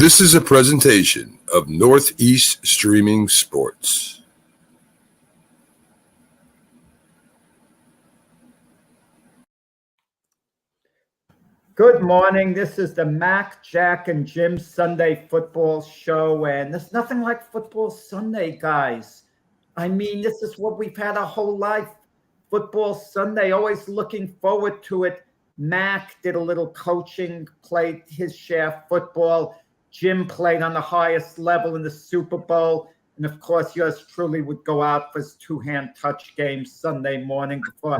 This is a presentation of Northeast Streaming Sports. Good morning. This is the Mac, Jack, and Jim Sunday Football Show, and there's nothing like Football Sunday, guys. I mean, this is what we've had our whole life. Football Sunday, always looking forward to it. Mac did a little coaching, played his share of football. Jim played on the highest level in the Super Bowl. And of course, yours truly would go out for his two-hand touch game Sunday morning before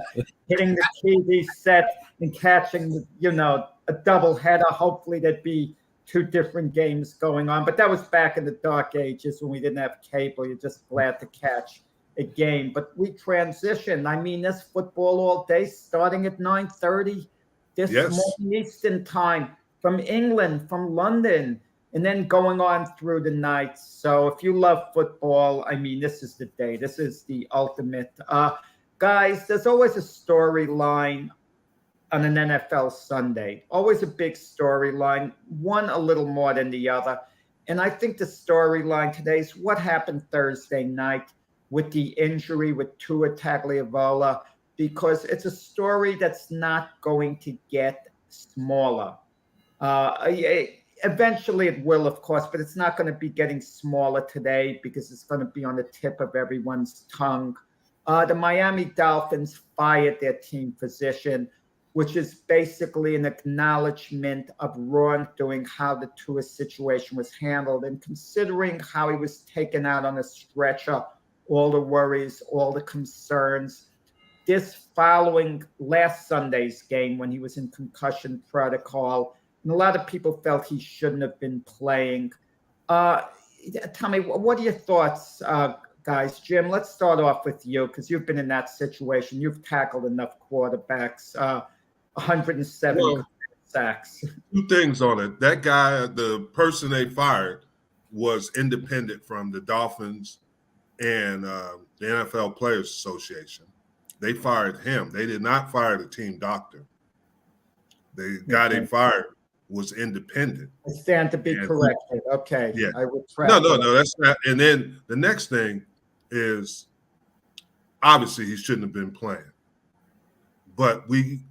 hitting the TV set and catching, a double header. Hopefully there'd be two different games going on. But that was back in the dark ages when we didn't have cable. You're just glad to catch a game. But we transitioned. I mean, there's football all day starting at 9:30 this morning Eastern time from England, from London, and then going on through the night. So if you love football, I mean, this is the day. This is the ultimate. Guys, there's always a storyline on an NFL Sunday. Always a big storyline, one a little more than the other. And I think the storyline today is what happened Thursday night with the injury with Tua Tagovailoa, because it's a story that's not going to get smaller. Eventually it will, of course, but it's not going to be getting smaller today because it's going to be on the tip of everyone's tongue. The Miami Dolphins fired their team physician, which is basically an acknowledgement of wrongdoing, how the Tua situation was handled, and considering how he was taken out on a stretcher, all the worries, all the concerns. This following last Sunday's game when he was in concussion protocol, and a lot of people felt he shouldn't have been playing. Tell me, what are your thoughts, guys? Jim, let's start off with you because you've been in that situation. You've tackled enough quarterbacks, 107 sacks. Two things on it. That guy, the person they fired, was independent from the Dolphins and the NFL Players Association. They fired him. They did not fire the team doctor. The guy they fired was independent. I stand to be corrected. Okay. Yeah. I retract. No, that's not. And then the next thing is, obviously he shouldn't have been playing. But we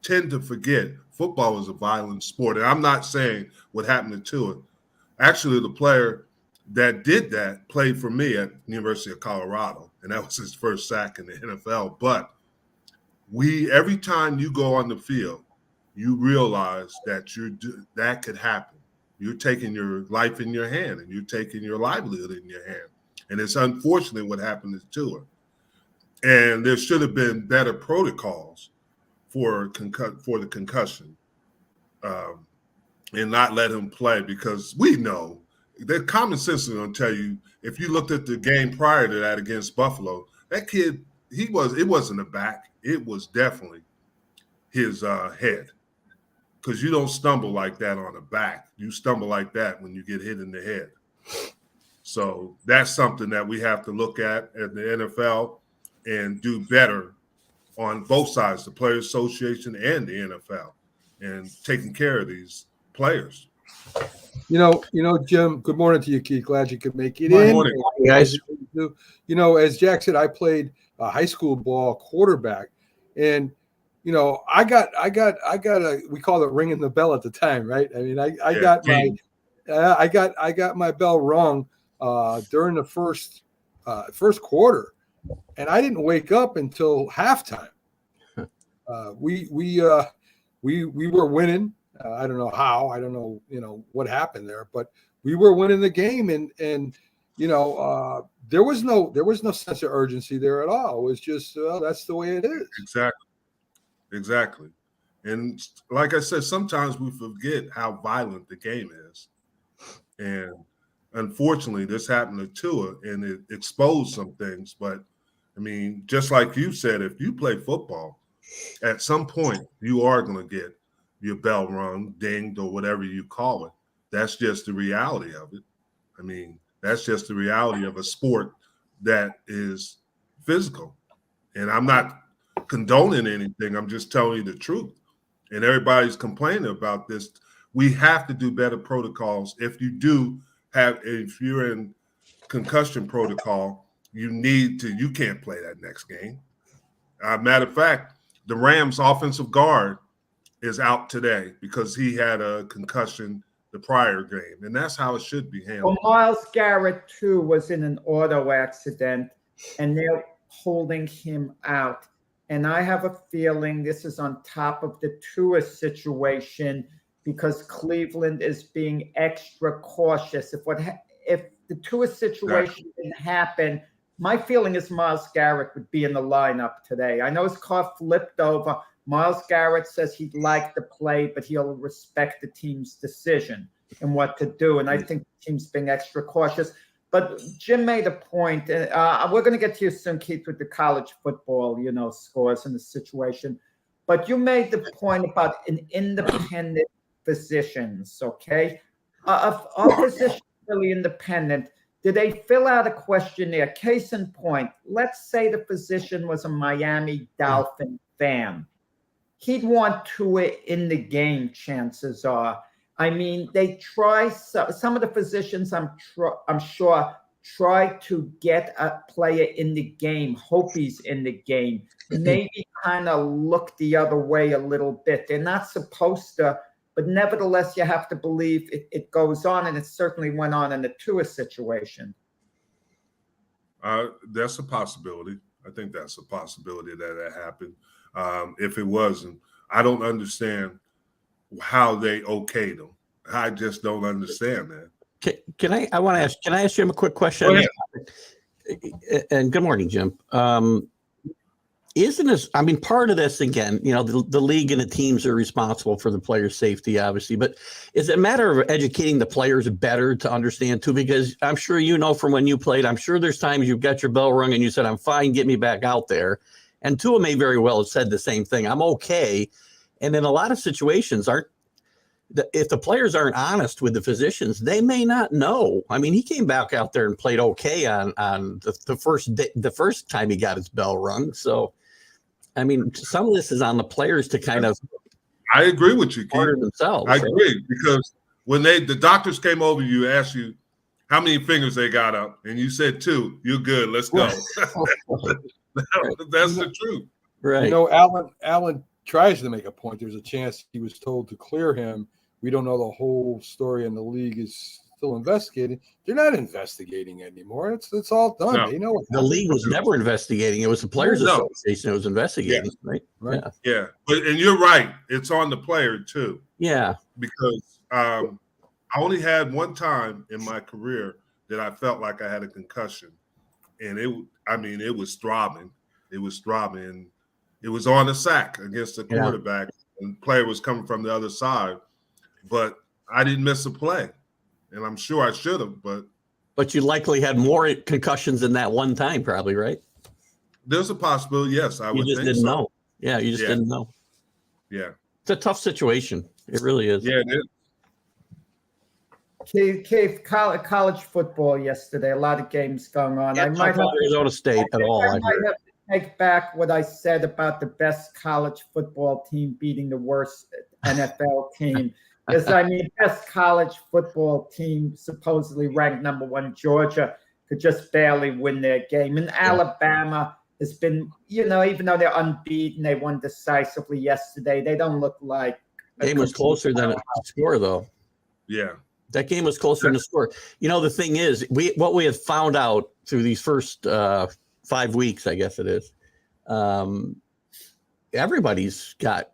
tend to forget football is a violent sport. And I'm not saying what happened to Tua. Actually, the player that did that played for me at the University of Colorado, and that was his first sack in the NFL. But every time you go on the field, you realize that that could happen. You're taking your life in your hand, and you're taking your livelihood in your hand. And it's unfortunate what happened to Tua. And there should have been better protocols for the concussion, and not let him play, because we know the common sense is going to tell you, if you looked at the game prior to that against Buffalo, that kid, it wasn't a back. It was definitely his head, because you don't stumble like that on the back. You stumble like that when you get hit in the head. So that's something that we have to look at the NFL and do better on both sides, the Players Association and the NFL, and taking care of these players. Jim, good morning to you, Keith. Glad you could make it Good in. morning, guys. As Jack said, I played high school ball quarterback, and I got we call it ringing the bell at the time, right? I mean, I got my bell rung during the first quarter, and I didn't wake up until halftime. We were winning. I don't know how. I don't know, what happened there, but we were winning the game, and there was no sense of urgency there at all. It was just that's the way it is. Exactly. And like I said, sometimes we forget how violent the game is, and unfortunately, this happened to Tua, and it exposed some things. But I mean, just like you said, if you play football, at some point you are going to get your bell rung, dinged, or whatever you call it. That's just the reality of it. I mean, that's just the reality of a sport that is physical. And I'm not condoning anything. I'm just telling you the truth. And everybody's complaining about this. we have to do better protocols. If you're in concussion protocol, you can't play that next game. Matter of fact, the Rams offensive guard is out today because he had a concussion the prior game, and that's how it should be handled. Well, Myles Garrett too was in an auto accident, and they're holding him out. And I have a feeling this is on top of the Tua situation because Cleveland is being extra cautious. If the Tua situation didn't happen, my feeling is Myles Garrett would be in the lineup today. I know his car flipped over. Myles Garrett says he'd like to play, but he'll respect the team's decision and what to do. And I think the team's being extra cautious. But Jim made a point. We're going to get to you soon, Keith, with the college football, scores and the situation. But you made the point about an independent physicians, okay? Are physicians really independent? Did they fill out a questionnaire? Case in point, let's say the physician was a Miami Dolphin fan. He'd want Tua in the game, chances are. I mean, they try, some of the physicians, I'm sure, try to get a player in the game, hope he's in the game, maybe kind of look the other way a little bit. They're not supposed to, but nevertheless, you have to believe it goes on, and it certainly went on in the Tua situation. That's a possibility. I think that's a possibility that happened. If it wasn't, I don't understand how they okayed him. I just don't understand that. Can I ask Jim a quick question? Go ahead. And good morning, Jim. Isn't this, I mean, part of this, again, the league and the teams are responsible for the players' safety, obviously, but is it a matter of educating the players better to understand too? Because I'm sure from when you played, I'm sure there's times you've got your bell rung and you said, I'm fine, get me back out there. And Tua may very well have said the same thing. I'm okay. And in a lot of situations, if the players aren't honest with the physicians, they may not know. I mean, he came back out there and played okay on the first time he got his bell rung. So, I mean, some of this is on the players to kind of. I agree with you, Keith. Themselves. I agree because when the doctors came over, you asked you how many fingers they got up, and you said 2. You're good. Let's go. That's the truth, right? Allen tries to make a point. There's a chance he was told to clear him. We don't know the whole story, and the league is still investigating. They're not investigating anymore. It's all done. No. They know what the league was never investigating. It was the Players Association that was investigating, right? Yeah. And you're right. It's on the player too. Yeah. Because I only had one time in my career that I felt like I had a concussion, and it was throbbing. It was throbbing. It was on a sack against the quarterback, and the player was coming from the other side, but I didn't miss a play. And I'm sure I should have, but you likely had more concussions than that one time, probably, right? There's a possibility, yes. I would think so. You just didn't know. Yeah, you just didn't know. Yeah. It's a tough situation. It really is. Yeah, it is. Keith, college football yesterday, a lot of games going on. Yeah, I might have Arizona State at all. I might have to take back what I said about the best college football team beating the worst NFL team. Because, best college football team, supposedly ranked number 1, Georgia, could just barely win their game. And Alabama has been, even though they're unbeaten, they won decisively yesterday. They don't look like the game was closer than a score, though. Yeah. That game was closer than a score. The thing is, what we have found out through these first 5 weeks, I guess it is, everybody's got,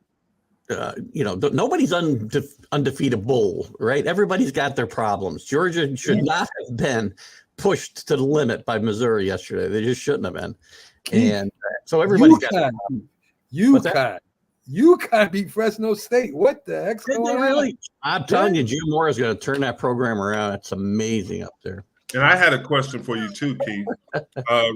nobody's undefeatable, right? Everybody's got their problems. Georgia should not have been pushed to the limit by Missouri yesterday. They just shouldn't have been. And so everybody's got UConn beat Fresno State. What the heck's going on? Really? I'm telling you, Jim Moore is going to turn that program around. It's amazing up there. And I had a question for you too, Keith.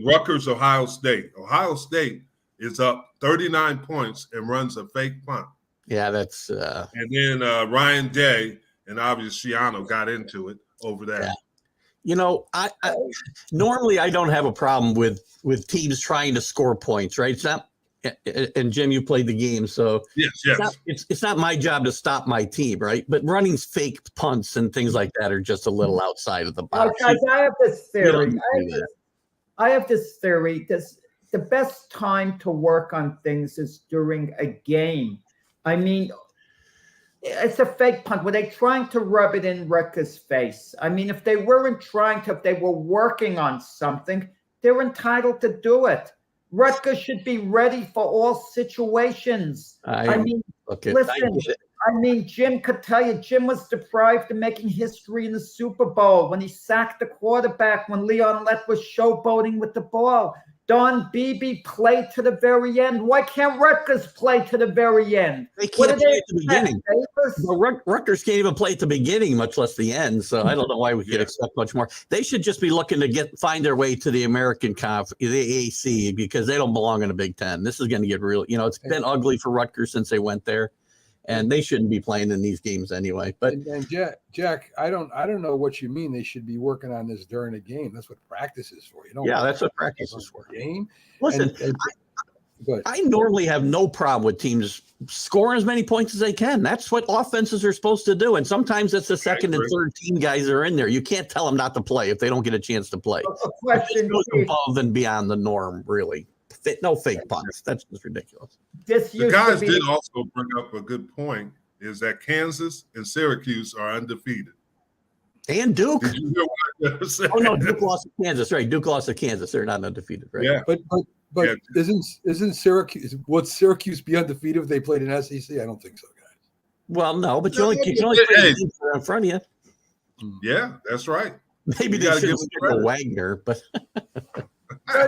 Rutgers, Ohio State. Ohio State is up 39 points and runs a fake punt. Yeah, that's and then Ryan Day and obviously Shiano got into it over that. Yeah. I normally I don't have a problem with teams trying to score points, right? It's not and Jim, you played the game, so Yes. it's not my job to stop my team, right? But running fake punts and things like that are just a little outside of the box. Guys, I have this theory. that. I have this theory. The best time to work on things is during a game. I mean, it's a fake punt. Were they trying to rub it in Rutgers' face? I mean, if they weren't trying to, if they were working on something, they're entitled to do it. Rutgers should be ready for all situations. Listen, Jim could tell you, Jim was deprived of making history in the Super Bowl when he sacked the quarterback when Leon Lett was showboating with the ball. Don Beebe played to the very end. Why can't Rutgers play to the very end? They can't play at the beginning. Rutgers can't even play at the beginning, much less the end. So I don't know why we could expect much more. They should just be looking to find their way to the American Conference, the AAC, because they don't belong in the Big Ten. This is going to get real. It's been ugly for Rutgers since they went there, and they shouldn't be playing in these games anyway. But and Jack, I don't know what you mean. They should be working on this during a game. That's what practice is for. That's what practice is for. Game. Listen, I normally have no problem with teams scoring as many points as they can. That's what offenses are supposed to do. And sometimes it's the second and third team guys that are in there. You can't tell them not to play if they don't get a chance to play. Question goes above and beyond the norm, really. No fake punts. That's just ridiculous. The guys did also bring up a good point, is that Kansas and Syracuse are undefeated. And Duke. Did you hear what I said? Oh, no, Duke lost to Kansas. Right, Duke lost to Kansas. They're not undefeated, right? Yeah. But isn't Syracuse, would Syracuse be undefeated if they played in SEC? I don't think so, guys. Well, no, but you only play the teams that are in front of you. Yeah, that's right. Maybe they should stick to Wagner, but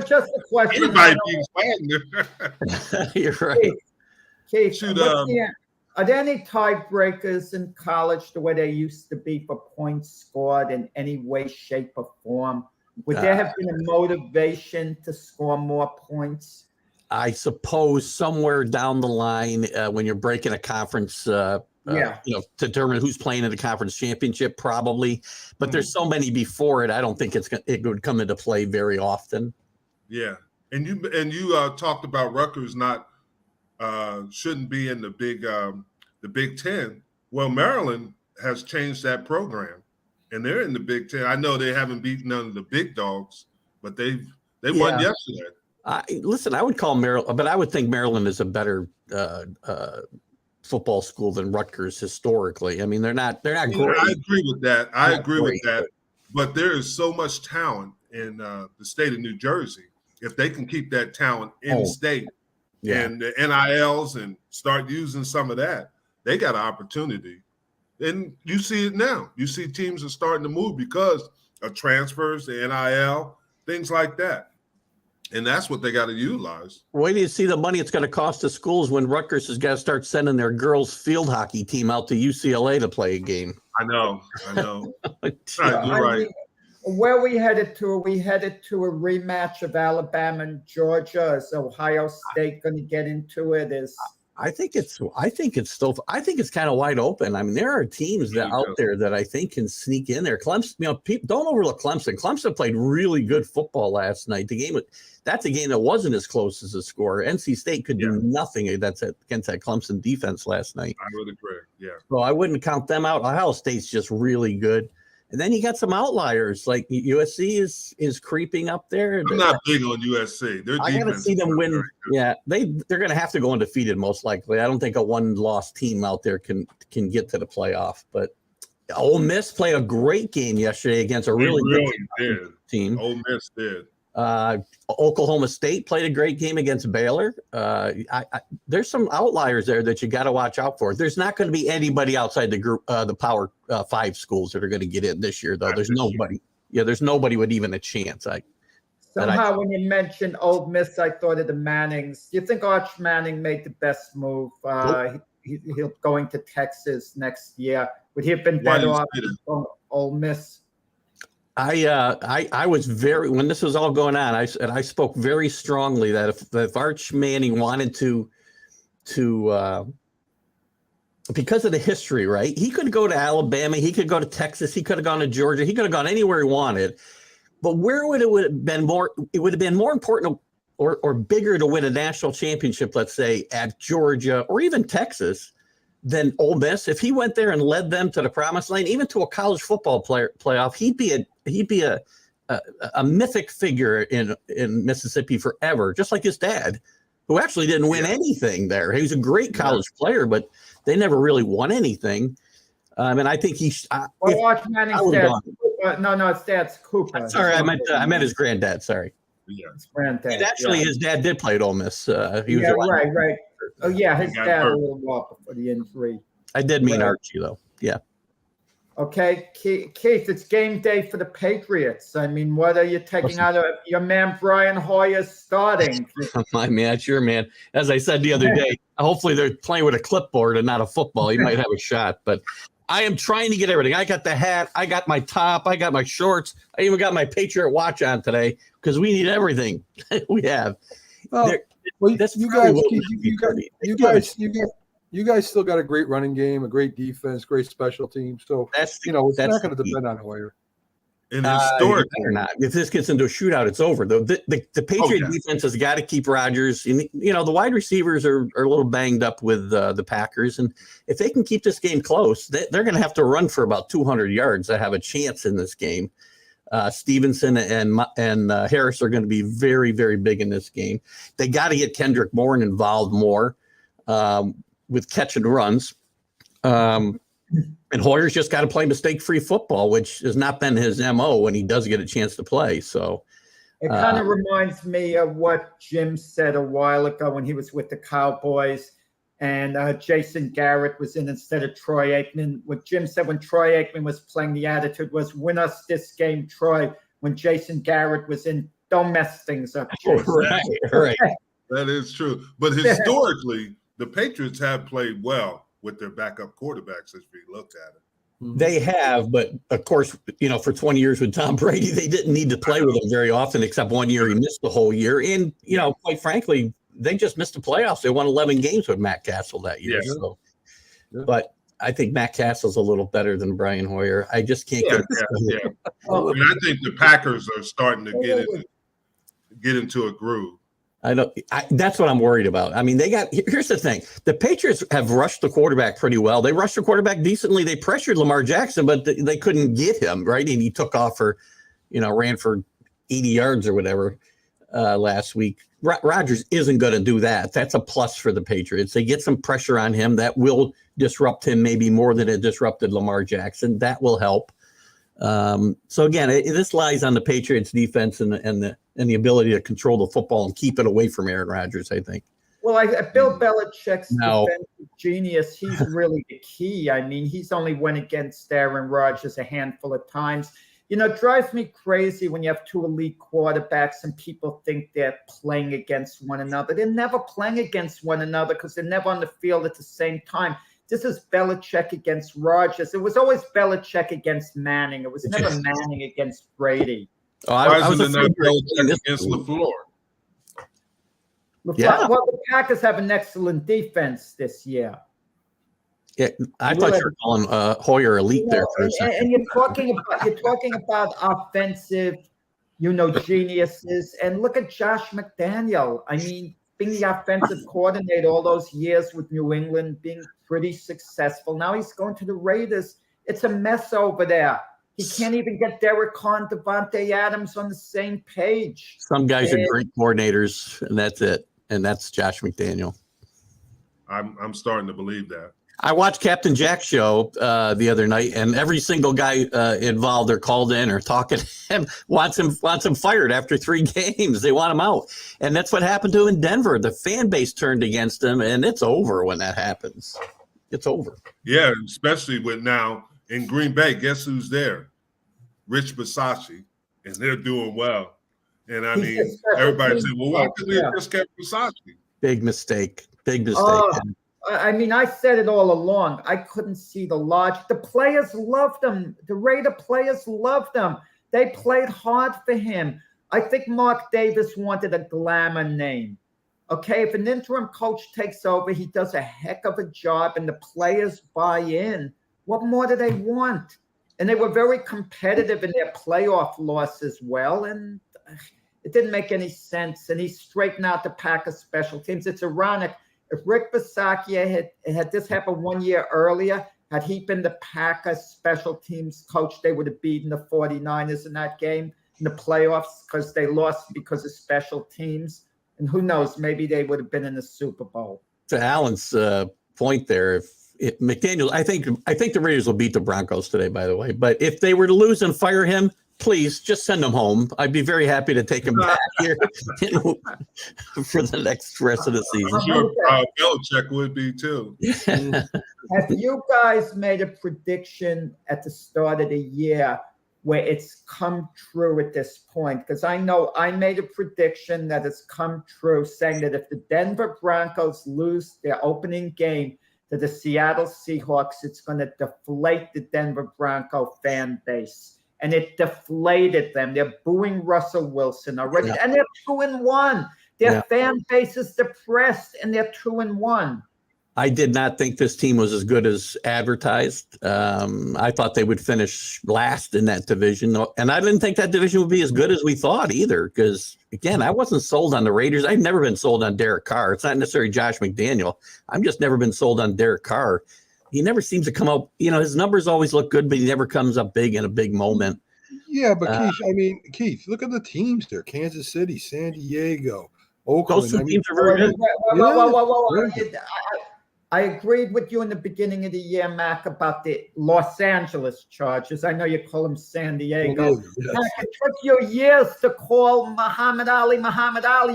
just a question. Anybody beats Wagner. You're right. Keith, are there any tiebreakers in college the way they used to be for points scored in any way, shape, or form? Would there have been a motivation to score more points? I suppose somewhere down the line, when you're breaking a conference, to determine who's playing in the conference championship, probably. But there's so many before it, I don't think it would come into play very often. Yeah, and you talked about Rutgers shouldn't be in the Big Ten. Well, Maryland has changed that program, and they're in the Big Ten. I know they haven't beaten none of the big dogs, but they won yesterday. Listen, I would call Maryland, but I would think Maryland is a better football school than Rutgers historically. I mean, they're not great. I agree with that. I agree with that. But there is so much talent in the state of New Jersey. If they can keep that talent in state and the NILs and start using some of that, they got an opportunity. And you see it now. You see teams are starting to move because of transfers, the NIL, things like that. And that's what they got to utilize. Wait till you see the money it's going to cost the schools when Rutgers has got to start sending their girls field hockey team out to UCLA to play a game. I know. You're right. Where we headed to? Are we headed to a rematch of Alabama and Georgia? Is Ohio State going to get into it? I think it's kind of wide open. I mean, there are teams out there that I think can sneak in there. Clemson, people don't overlook Clemson. Clemson played really good football last night. That's a game that wasn't as close as the score. NC State could do nothing against that Clemson defense last night. I would agree. Yeah. So I wouldn't count them out. Ohio State's just really good. And then you got some outliers like USC is creeping up there. I'm not big on USC. I got to see them win. Yeah, they're going to have to go undefeated most likely. I don't think a one-loss team out there can get to the playoff. But Ole Miss played a great game yesterday against a really good team. Ole Miss did. Oklahoma State played a great game against Baylor. There's some outliers there that you got to watch out for. There's not going to be anybody outside the group, the Power 5 schools that are going to get in this year, though. There's nobody. Yeah, there's nobody with even a chance. Somehow, when you mentioned Ole Miss, I thought of the Mannings. Do you think Arch Manning made the best move? He'll going to Texas next year. Would he have been better off on Ole Miss? I was when this was all going on, I spoke very strongly that if Arch Manning wanted to because of the history, right? He could go to Alabama, he could go to Texas, he could have gone to Georgia, he could have gone anywhere he wanted. But where would it have been more important or bigger to win a national championship, let's say at Georgia or even Texas, than Ole Miss. If he went there and led them to the promised land, even to a college football playoff, he'd be a mythic figure in Mississippi forever, just like his dad, who actually didn't win anything there. He was a great college player, but they never really won anything. And I think watch Manning's dad. No, it's Dad's Cooper. Sorry, I meant his granddad. Sorry. Yeah. His granddad. And actually, his dad did play at Ole Miss. He was right. Oh, yeah, his dad a little while before the injury. I did mean Archie, though. Yeah. Okay, Keith, it's game day for the Patriots. I mean, what are you taking out of your man Brian Hoyer starting? My man, sure, man. As I said the other day, hopefully they're playing with a clipboard and not a football. He might have a shot, but I am trying to get everything. I got the hat, I got my top, I got my shorts. I even got my Patriot watch on today because we need everything we have. Well, you guys still got a great running game, a great defense, great special team. So it's not going to depend on Hoyer. And historically, or not. If this gets into a shootout, it's over. The Patriot defense has got to keep Rodgers. And, the wide receivers are a little banged up with the Packers, and if they can keep this game close, they're going to have to run for about 200 yards to have a chance in this game. Stevenson and Harris are going to be very, very big in this game. They got to get Kendrick Bourne involved more with catch and runs. And Hoyer's just got to play mistake-free football, which has not been his MO when he does get a chance to play. So it kind of reminds me of what Jim said a while ago when he was with the Cowboys and Jason Garrett was in instead of Troy Aikman. What Jim said when Troy Aikman was playing, the attitude was, win us this game, Troy. When Jason Garrett was in, don't mess things up, Jason. Right. That is true. But historically, the Patriots have played well with their backup quarterbacks as we looked at it. They have, but of course, for 20 years with Tom Brady, they didn't need to play with him very often, except one year he missed the whole year. And, quite frankly, they just missed the playoffs. They won 11 games with Matt Castle that year. Yeah. So. Yeah. But I think Matt Castle's a little better than Brian Hoyer. I just can't get it. And I think the Packers are starting to get into a groove. That's what I'm worried about. I mean, here's the thing. The Patriots have rushed the quarterback pretty well. They rushed the quarterback decently. They pressured Lamar Jackson, but they couldn't get him, right? And he took off ran for 80 yards or whatever last week. Rodgers isn't going to do that. That's a plus for the Patriots. They get some pressure on him. That will disrupt him maybe more than it disrupted Lamar Jackson. That will help. So again, this lies on the Patriots defense and the ability to control the football and keep it away from Aaron Rodgers, I think. Well, Bill Belichick's defensive genius, he's really the key. I mean, he's only went against Aaron Rodgers a handful of times. It drives me crazy when you have two elite quarterbacks and people think they're playing against one another. They're never playing against one another because they're never on the field at the same time. This is Belichick against Rodgers. It was always Belichick against Manning. It was never Manning against Brady. I was Belichick against LaFleur. Yeah. Well, the Packers have an excellent defense this year. Yeah, I thought you were calling Hoyer elite there for a second. And you're talking about offensive, geniuses. And look at Josh McDaniel. I mean, being the offensive coordinator all those years with New England, being pretty successful. Now he's going to the Raiders. It's a mess over there. He can't even get Derek Carr and Devontae Adams on the same page. Some guys are great coordinators, and that's it. And that's Josh McDaniel. I'm starting to believe that. I watched Captain Jack's show the other night, and every single guy involved or called in or talking to him wants him fired after 3 games. They want him out, and that's what happened to him in Denver. The fan base turned against him, and it's over when that happens. It's over. Yeah, especially with now in Green Bay. Guess who's there? Rich Bisaccia, and they're doing well. And I mean, everybody said, "Well, why could they just kept Bisaccia?" Big mistake. I mean, I said it all along. I couldn't see the logic. The players loved him. The Raider players loved him. They played hard for him. I think Mark Davis wanted a glamour name. Okay, if an interim coach takes over, he does a heck of a job and the players buy in. What more do they want? And they were very competitive in their playoff loss as well. And It didn't make any sense. And he straightened out the Packers special teams. It's ironic. If Rick Bisaccia had this happened 1 year earlier, had he been the Packers special teams coach, they would have beaten the 49ers in that game in the playoffs because they lost because of special teams. And who knows, maybe they would have been in the Super Bowl. To Alan's point there, if McDaniel, I think the Raiders will beat the Broncos today, by the way. But if they were to lose and fire him, please just send him home. I'd be very happy to take him back here for the next rest of the season. I'm sure Belichick would be too. Have you guys made a prediction at the start of the year where it's come true at this point? Because I know I made a prediction that has come true, saying that if the Denver Broncos lose their opening game to the Seattle Seahawks, it's going to deflate the Denver Bronco fan base. And it deflated them. They're booing Russell Wilson already. Yeah. And they're 2-1. Their fan base is depressed, and they're 2-1. I did not think this team was as good as advertised. I thought they would finish last in that division. And I didn't think that division would be as good as we thought either. Because, again, I wasn't sold on the Raiders. I've never been sold on Derek Carr. It's not necessarily Josh McDaniel. I've just never been sold on Derek Carr. He never seems to come up. His numbers always look good, but he never comes up big in a big moment. Yeah, but Keith, look at the teams there. Kansas City, San Diego, Oakland. Those two teams are very good. I agreed with you in the beginning of the year, Mac, about the Los Angeles Chargers. I know you call them San Diego. Yes. Mac, it took you years to call Muhammad Ali.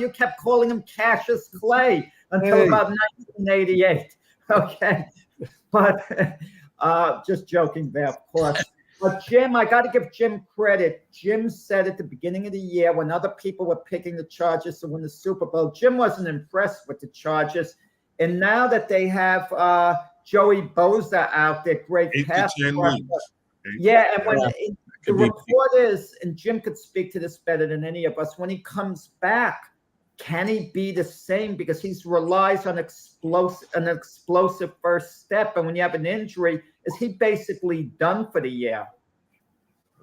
You kept calling him Cassius Clay until about 1988. Okay. But just joking there, of course. But Jim, I got to give Jim credit. Jim said at the beginning of the year when other people were picking the Chargers to win the Super Bowl, Jim wasn't impressed with the Chargers. And now that they have Joey Bosa out there, great pass rusher. Yeah, and when the report is, and Jim could speak to this better than any of us, when he comes back, can he be the same? Because he relies on an explosive first step. And when you have an injury, is he basically done for the year?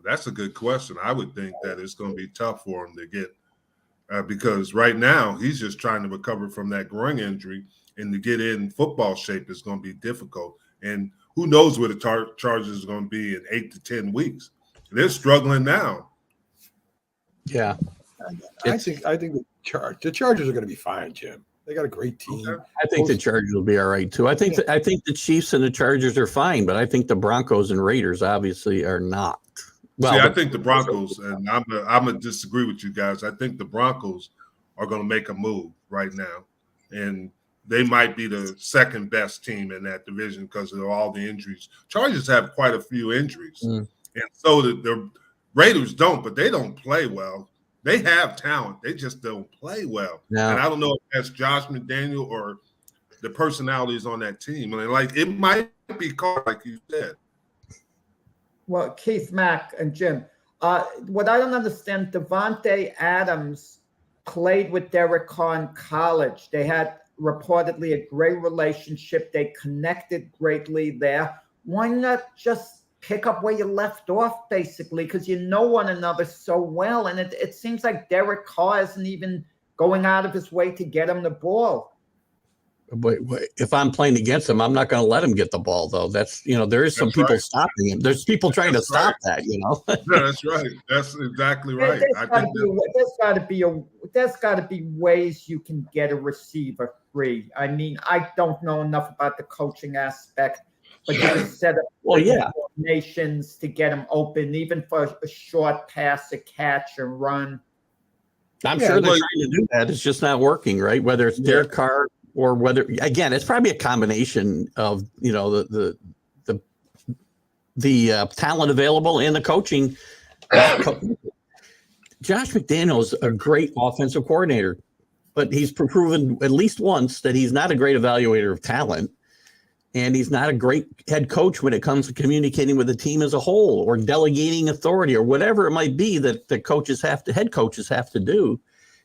That's a good question. I would think that it's going to be tough for him to get because right now he's just trying to recover from that groin injury, and to get in football shape is going to be difficult. And who knows where the Chargers are going to be in 8 to 10 weeks. They're struggling now. Yeah. I think the Chargers are going to be fine, Jim. They got a great team. Okay. I think the Chargers will be all right too. I think the Chiefs and the Chargers are fine, but I think the Broncos and Raiders obviously are not. Well, I think the Broncos, and I'm gonna disagree with you guys. I think the Broncos are going to make a move right now, and they might be the second best team in that division because of all the injuries. Chargers have quite a few injuries, and so the Raiders don't, but they don't play well. They have talent. They just don't play well. No. And I don't know if that's Josh McDaniel or the personalities on that team. I mean, it might be Carr, like you said. Well, Keith, Mack, and Jim, what I don't understand, Devontae Adams played with Derek Carr in college. They had reportedly a great relationship. They connected greatly there. Why not just pick up where you left off, basically, because you know one another so well. And it seems like Derek Carr isn't even going out of his way to get him the ball. Wait, if I'm playing against him, I'm not going to let him get the ball, though. That's, there is some people stopping him. There's people trying to stop that, Yeah, that's right. That's exactly right. There's got to be ways you can get a receiver free. I mean, I don't know enough about the coaching aspect, but you can set up formations to get them open, even for a short pass, a catch, and run. I'm sure they're trying to do that. It's just not working, right? Whether it's Derek Carr or whether, again, it's probably a combination of the talent available and the coaching. Josh McDaniel is a great offensive coordinator, but he's proven at least once that he's not a great evaluator of talent. And he's not a great head coach when it comes to communicating with the team as a whole or delegating authority or whatever it might be that the head coaches have to do.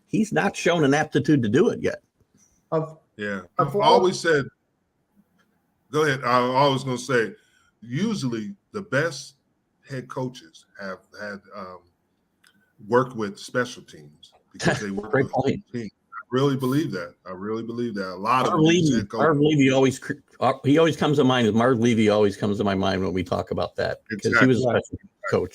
He's not shown an aptitude to do it yet. I've always said, go ahead. I'm always going to say, usually the best head coaches have had worked with special teams. because they work Great with point. the team. I really believe that. A lot of Marv these Levy, head coaches. Marv Levy always comes to mind. Marv Levy always comes to my mind when we talk about that because he was a Exactly. special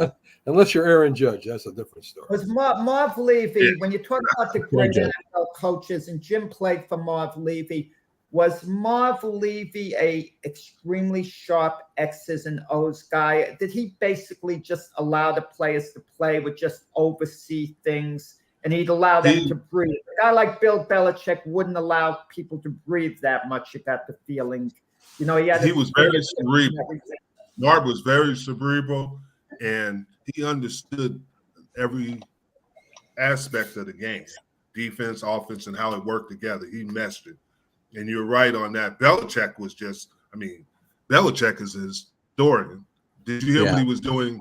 coach. Unless you're Aaron Judge, that's a different story. Was Marv Levy, when you talk about the great Judge. NFL coaches, and Jim played for Marv Levy, was Marv Levy a extremely sharp X's and O's guy? Did he basically just allow the players to play, would just oversee things, and he'd allow them to breathe? A guy like Bill Belichick wouldn't allow people to breathe that much. You got the feeling. He was very cerebral. Marv was very cerebral, and he understood every aspect of the game, defense, offense, and how it worked together. He meshed it. And you're right on that. Belichick was Belichick is a historian. Did you hear what he was doing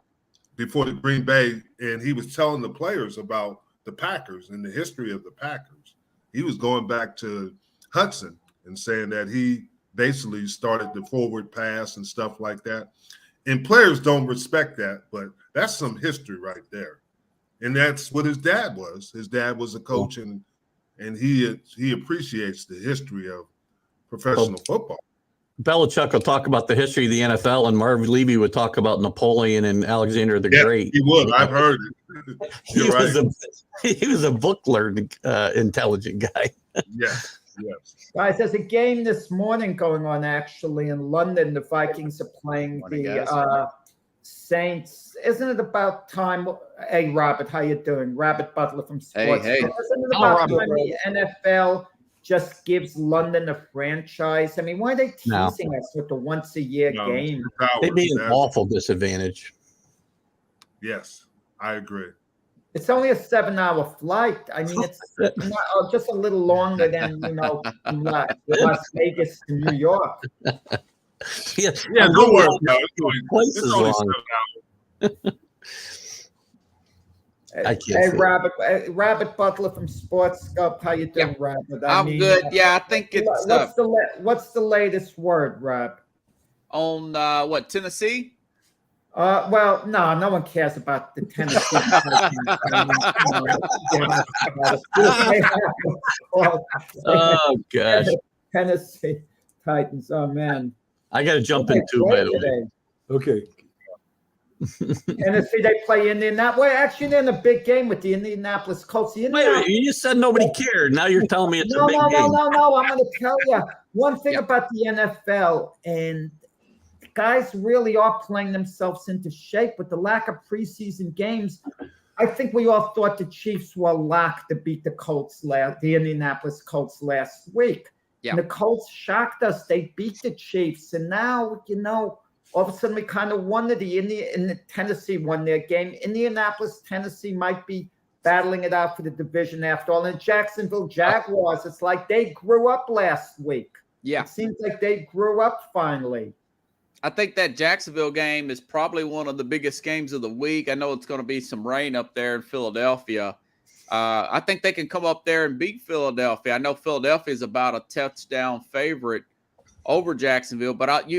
before the Green Bay? And he was telling the players about the Packers and the history of the Packers. He was going back to Hudson and saying that he basically started the forward pass and stuff like that. And players don't respect that, but that's some history right there. And that's what his dad was. His dad was a coach, and he appreciates the history of professional football. Belichick will talk about the history of the NFL, and Marv Levy would talk about Napoleon and Alexander the Great. He would. I've heard it. He was a book learned, intelligent guy. Yes. Guys, there's a game this morning going on actually in London. The Vikings are playing the Saints. Isn't it about time? Hey, Robert, how you doing? Robert Butler from Sports. Hey. Isn't it about time the NFL just gives London a franchise? I mean, why are they teasing us with the once-a-year game? They'd be an awful disadvantage. Yes, I agree. It's only a 7-hour flight. I mean, it's just a little longer than, from Las Vegas to New York. Don't worry about it. It's only 7 hours. I can't. Hey, Robert Butler from Sports Scope. How you doing, Robert? I'm good. I think it's what's the latest word, Rob? On Tennessee? Well, no one cares about the Tennessee Titans. Oh gosh, Tennessee Titans. Oh man, I got to jump in too. By the way, okay. Tennessee, they play Indianapolis. Well, actually, they're in a big game with the Indianapolis Colts. Wait, you just said nobody cared. Now you're telling me it's a big game. No. I'm going to tell you one thing about the NFL, and guys really are playing themselves into shape with the lack of preseason games. I think we all thought the Chiefs were locked to beat the Indianapolis Colts last week. Yeah. And the Colts shocked us. They beat the Chiefs, and now all of a sudden we kind of wonder the Tennessee won their game. Indianapolis, Tennessee might be battling it out for the division after all. And Jacksonville Jaguars, it's like they grew up last week. Yeah. It seems like they grew up finally. I think that Jacksonville game is probably one of the biggest games of the week. I know it's going to be some rain up there in Philadelphia. I think they can come up there and beat Philadelphia. I know Philadelphia is about a touchdown favorite over Jacksonville, but we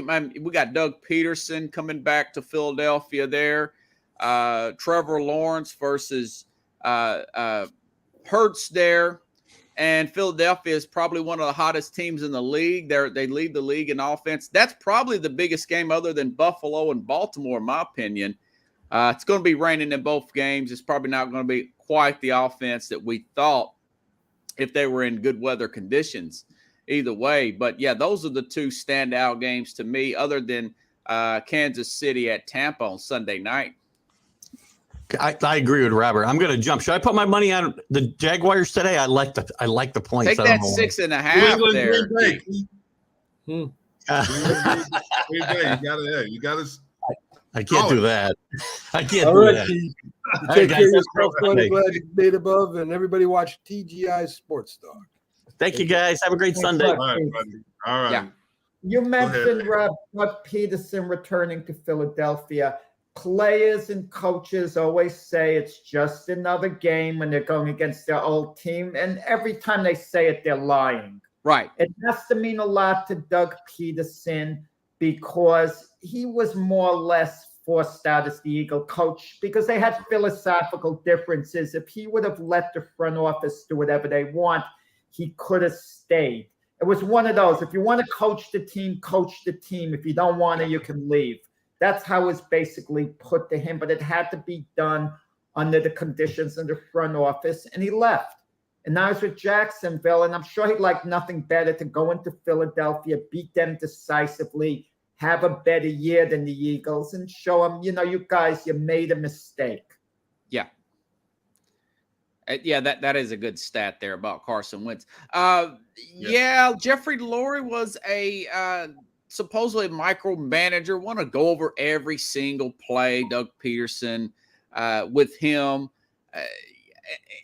got Doug Peterson coming back to Philadelphia there. Trevor Lawrence versus Hurts there. And Philadelphia is probably one of the hottest teams in the league. They lead the league in offense. That's probably the biggest game other than Buffalo and Baltimore, in my opinion. It's going to be raining in both games. It's probably not going to be quite the offense that we thought if they were in good weather conditions. Either way, but yeah, those are the two standout games to me, other than Kansas City at Tampa on Sunday night. I agree with Robert. I'm going to jump. Should I put my money on the Jaguars today? I like the points. Take that 6.5 there. You got to. I can't do that. I can't All do right, that. Take care of yourself. Glad you made above, and everybody watch TGI Sports Talk. Thank you, guys. Have a great Sunday. All right, buddy. All right. Yeah. You mentioned Rob Peterson returning to Philadelphia. Players and coaches always say it's just another game when they're going against their old team. And every time they say it, they're lying. Right. It has to mean a lot to Doug Peterson because he was more or less forced out as the Eagle coach because they had philosophical differences. If he would have let the front office do whatever they want, he could have stayed. It was one of those. If you want to coach the team, coach the team. If you don't want to, you can leave. That's how it was basically put to him. But it had to be done under the conditions in the front office, and he left. And now he's with Jacksonville, and I'm sure he'd like nothing better to go into Philadelphia, beat them decisively, have a better year than the Eagles, and show them, you guys, you made a mistake. Yeah. Yeah, that is a good stat there about Carson Wentz. Yeah, Jeffrey Lurie was a supposedly micromanager. Want to go over every single play, Doug Peterson, with him.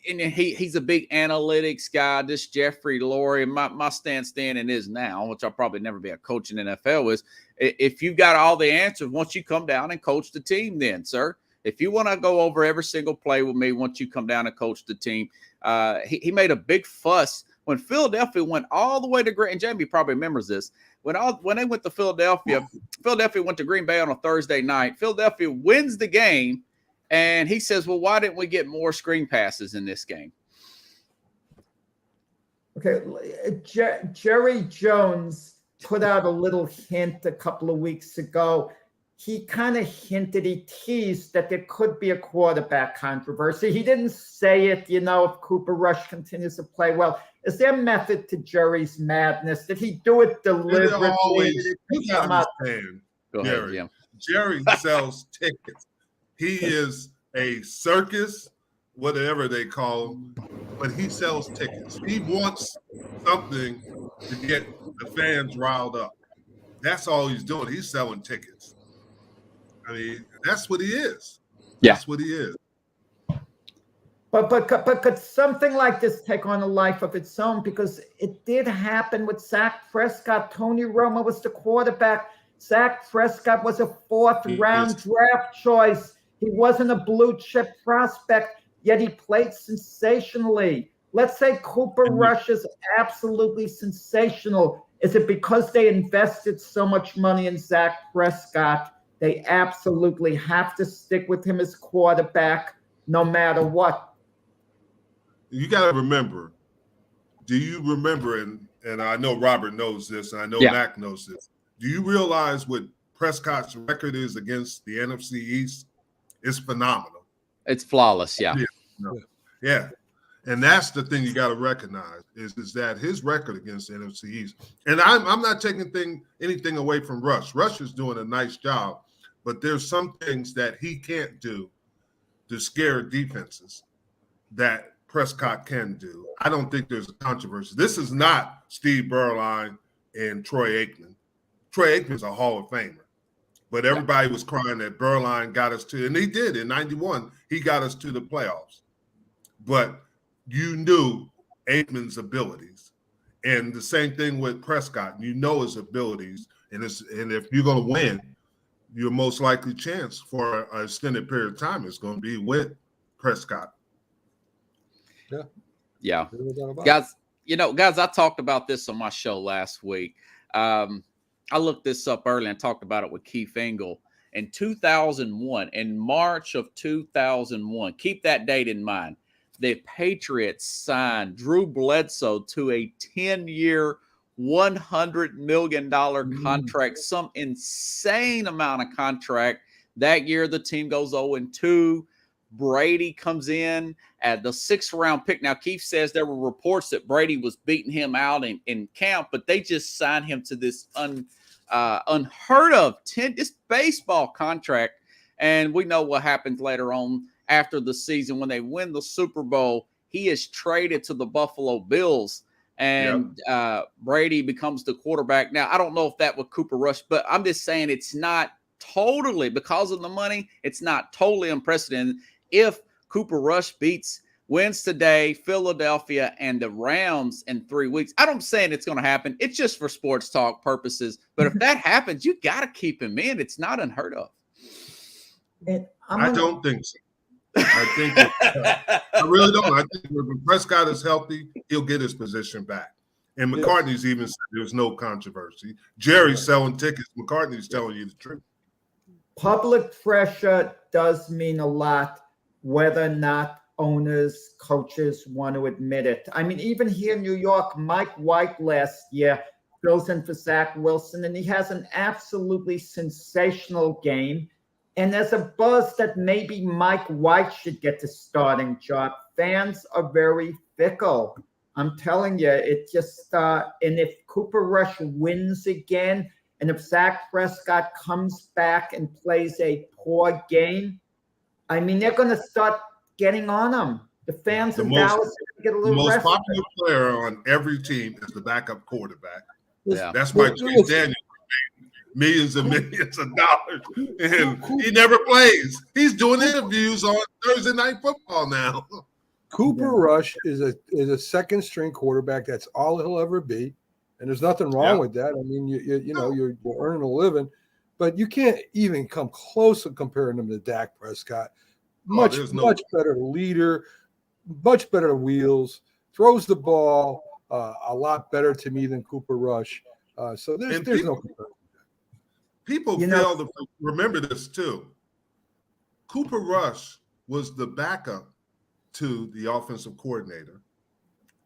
And he's a big analytics guy, this Jeffrey Lurie. My stance then and is now, which I'll probably never be a coach in the NFL, is if you've got all the answers, once you come down and coach the team then, sir. If you want to go over every single play with me, once you come down and coach the team, he made a big fuss when Philadelphia went all the way to Green. And Jamie probably remembers this. When they went to Philadelphia, Philadelphia went to Green Bay on a Thursday night. Philadelphia wins the game. And he says, well, why didn't we get more screen passes in this game? Okay. Jerry Jones put out a little hint a couple of weeks ago. He kind of hinted, he teased that there could be a quarterback controversy. He didn't say it, if Cooper Rush continues to play well. Is there a method to Jerry's madness? Did he do it deliberately? You gotta understand, Jerry. Yeah. Jerry sells tickets. He is a circus, whatever they call him, but he sells tickets. He wants something to get the fans riled up. That's all he's doing. He's selling tickets. I mean, that's what he is. Yeah. That's what he is. But could something like this take on a life of its own? Because it did happen with Dak Prescott. Tony Romo was the quarterback. Dak Prescott was a fourth-round draft choice. He wasn't a blue-chip prospect, yet he played sensationally. Let's say Cooper Rush is absolutely sensational. Is it because they invested so much money in Dak Prescott, they absolutely have to stick with him as quarterback no matter what? You got to remember, do you remember, and I know Robert knows this, and I know Mac knows this, do you realize what Prescott's record is against the NFC East? It's phenomenal. It's flawless, yeah. Yeah. And that's the thing you got to recognize is that his record against the NFC East. And I'm not taking anything away from Rush. Rush is doing a nice job, but there's some things that he can't do to scare defenses that Prescott can do. I don't think there's a controversy. This is not Steve Berline and Troy Aikman. Troy Aikman's a Hall of Famer. But everybody was crying that Berline got us to, and he did in 91. He got us to the playoffs. But you knew Aikman's abilities. And the same thing with Prescott. You know his abilities. And if you're going to win, your most likely chance for an extended period of time is going to be with Prescott. Yeah. Guys, I talked about this on my show last week. I looked this up early and talked about it with Keith Engle. In 2001, in March of 2001, keep that date in mind, the Patriots signed Drew Bledsoe to a 10-year, $100 million contract, some insane amount of contract. That year, the team goes 0-2. Brady comes in at the 6th-round pick. Now, Keith says there were reports that Brady was beating him out in camp, but they just signed him to this unheard of this baseball contract. And we know what happens later on after the season when they win the Super Bowl. He is traded to the Buffalo Bills, and Brady becomes the quarterback. Now, I don't know if that was Cooper Rush, but I'm just saying it's not totally, because of the money, it's not totally unprecedented. If Cooper Rush wins today, Philadelphia and the Rams in 3 weeks, I'm saying it's going to happen. It's just for sports talk purposes. But if that happens, you got to keep him in. It's not unheard of. I don't think so. I really don't. I think when Prescott is healthy, he'll get his position back. And McCartney's even said there's no controversy. Jerry's selling tickets. McCartney's telling you the truth. public pressure does mean a lot, whether or not owners, coaches want to admit it. I mean, even here in New York, Mike White last year fills in for Zach Wilson, and he has an absolutely sensational game. And there's a buzz that maybe Mike White should get the starting job. Fans are very fickle. I'm telling you, it just, and if Cooper Rush wins again, and if Zach Prescott comes back and plays a poor game, I mean, they're going to start getting on him. The fans in Dallas are going to get a little The most restless. popular player on every team is the backup quarterback. Yeah. That's why Chase Daniel millions and millions of dollars, and he never plays. He's doing interviews on Thursday Night Football now. Cooper Rush is a second string quarterback. That's all he'll ever be, and there's nothing wrong with that. I mean, you're earning a living, but you can't even come close to comparing him to Dak Prescott. Much better leader, much better wheels, throws the ball a lot better to me than Cooper Rush. So there's no comparison. People fail to remember this too. Cooper Rush was the backup to the offensive coordinator,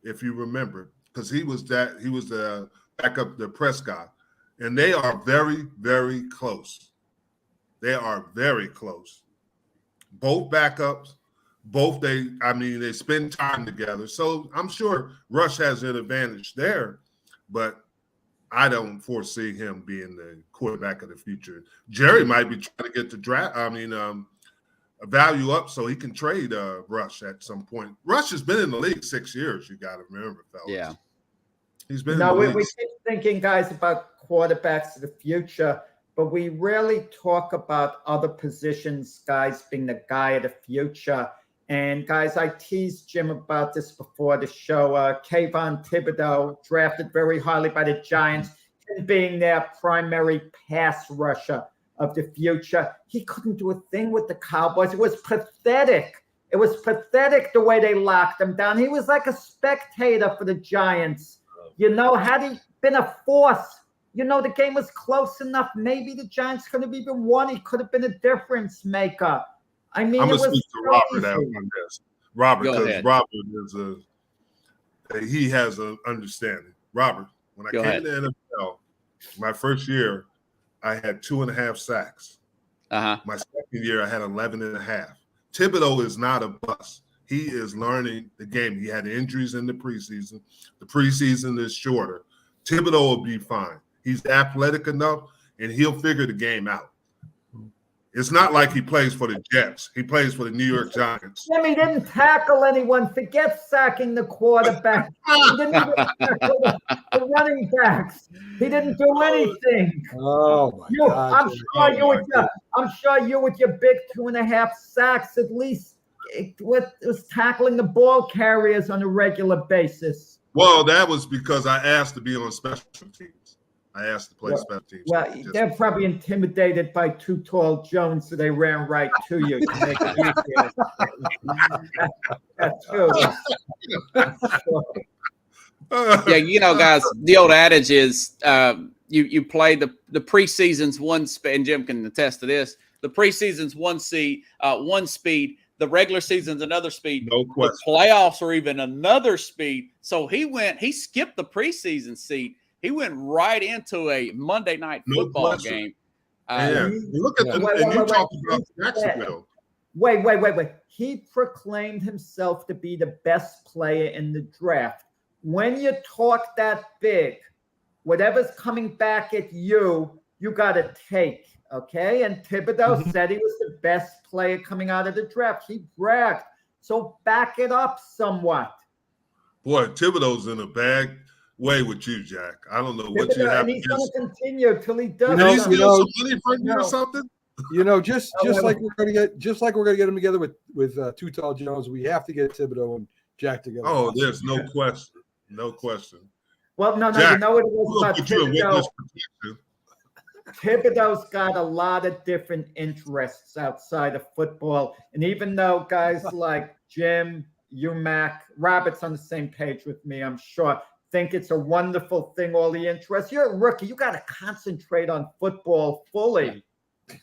if you remember, because he was the backup to Prescott, and they are very, very close. They are very close. Both backups, they spend time together. So I'm sure Rush has an advantage there, but I don't foresee him being the quarterback of the future. Jerry might be trying to get the a value up so he can trade Rush at some point. Rush has been in the league 6 years. You got to remember, fellas. Yeah, he's been. We keep thinking, guys, about quarterbacks of the future, but we rarely talk about other positions, guys, being the guy of the future. And guys, I teased Jim about this before the show. Kayvon Thibodeau, drafted very highly by the Giants, being their primary pass rusher of the future. He couldn't do a thing with the Cowboys. It was pathetic. It was pathetic the way they locked him down. He was like a spectator for the Giants. Had he been a force, the game was close enough. Maybe the Giants could have even won. He could have been a difference maker. I mean, I'm going to speak to Robert out on this. Robert, because Robert he has an understanding. Robert, when I came to the NFL, my first year, I had 2.5 sacks. My second year, I had 11.5. Thibodeau is not a bust. He is learning the game. He had injuries in the preseason. The preseason is shorter. Thibodeau will be fine. He's athletic enough, and he'll figure the game out. It's not like he plays for the Jets. He plays for the New York Giants. Jimmy didn't tackle anyone. Forget sacking the quarterback. He didn't even tackle the running backs. He didn't do anything. Oh my God! I'm sure you with your big 2.5 sacks at least was tackling the ball carriers on a regular basis. Well, that was because I asked to be on special teams. I asked to play special teams. Well, they're probably intimidated by Too Tall Jones, so they ran right to you to make it easier. That's true. Yeah, guys, the old adage is you play the preseason's one speed, and Jim can attest to this. The preseason's one speed, the regular season's another speed. No question. The playoffs are even another speed. So he skipped the preseason seat. He went right into a Monday night football game. Look at you talked about Jacksonville. Wait. He proclaimed himself to be the best player in the draft. When you talk that big, whatever's coming back at you, you got to take, okay? And Thibodeau said he was the best player coming out of the draft. He bragged. So back it up somewhat. Boy, Thibodeau's in a bad way with you, Jack. I don't know what you have. And he's going to continue till he does. Did he steal some money from you or something? Just like we're going to get him together with Too Tall Jones, we have to get Thibodeau and Jack together. Oh, there's no question. No question. Well, no, Jack, you know what it was about Thibodeau? Thibodeau's got a lot of different interests outside of football. And even though guys like Jim, Mac, Robert's on the same page with me, I'm sure, think it's a wonderful thing, all the interests. You're a rookie. You got to concentrate on football fully.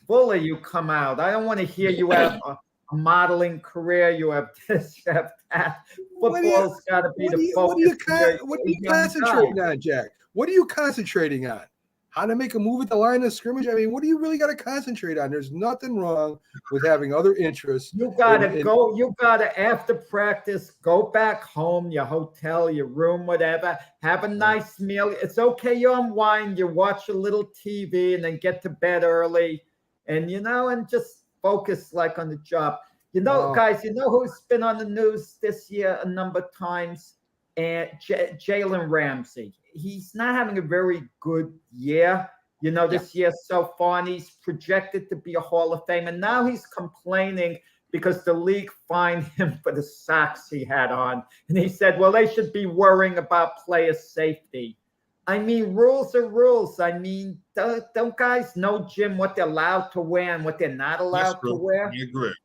Fuller, you come out. I don't want to hear you have a modeling career. You have this, you have that. Football's got to be the focus. What are you concentrating on, Jack? What are you concentrating on? How to make a move at the line of scrimmage? I mean, what do you really got to concentrate on? There's nothing wrong with having other interests. You got to go. You got to, after practice, go back home, your hotel, your room, whatever. Have a nice meal. It's okay. You unwind. You watch a little TV and then get to bed early. And, and just focus like on the job. Guys, who's been on the news this year a number of times? And Jalen Ramsey. He's not having a very good year, this year so far, and he's projected to be a Hall of Fame. And now he's complaining because the league fined him for the socks he had on. And he said, well, they should be worrying about player safety. I mean, rules are rules. I mean, don't guys know, Jim, what they're allowed to wear and what they're not allowed to wear? I agree.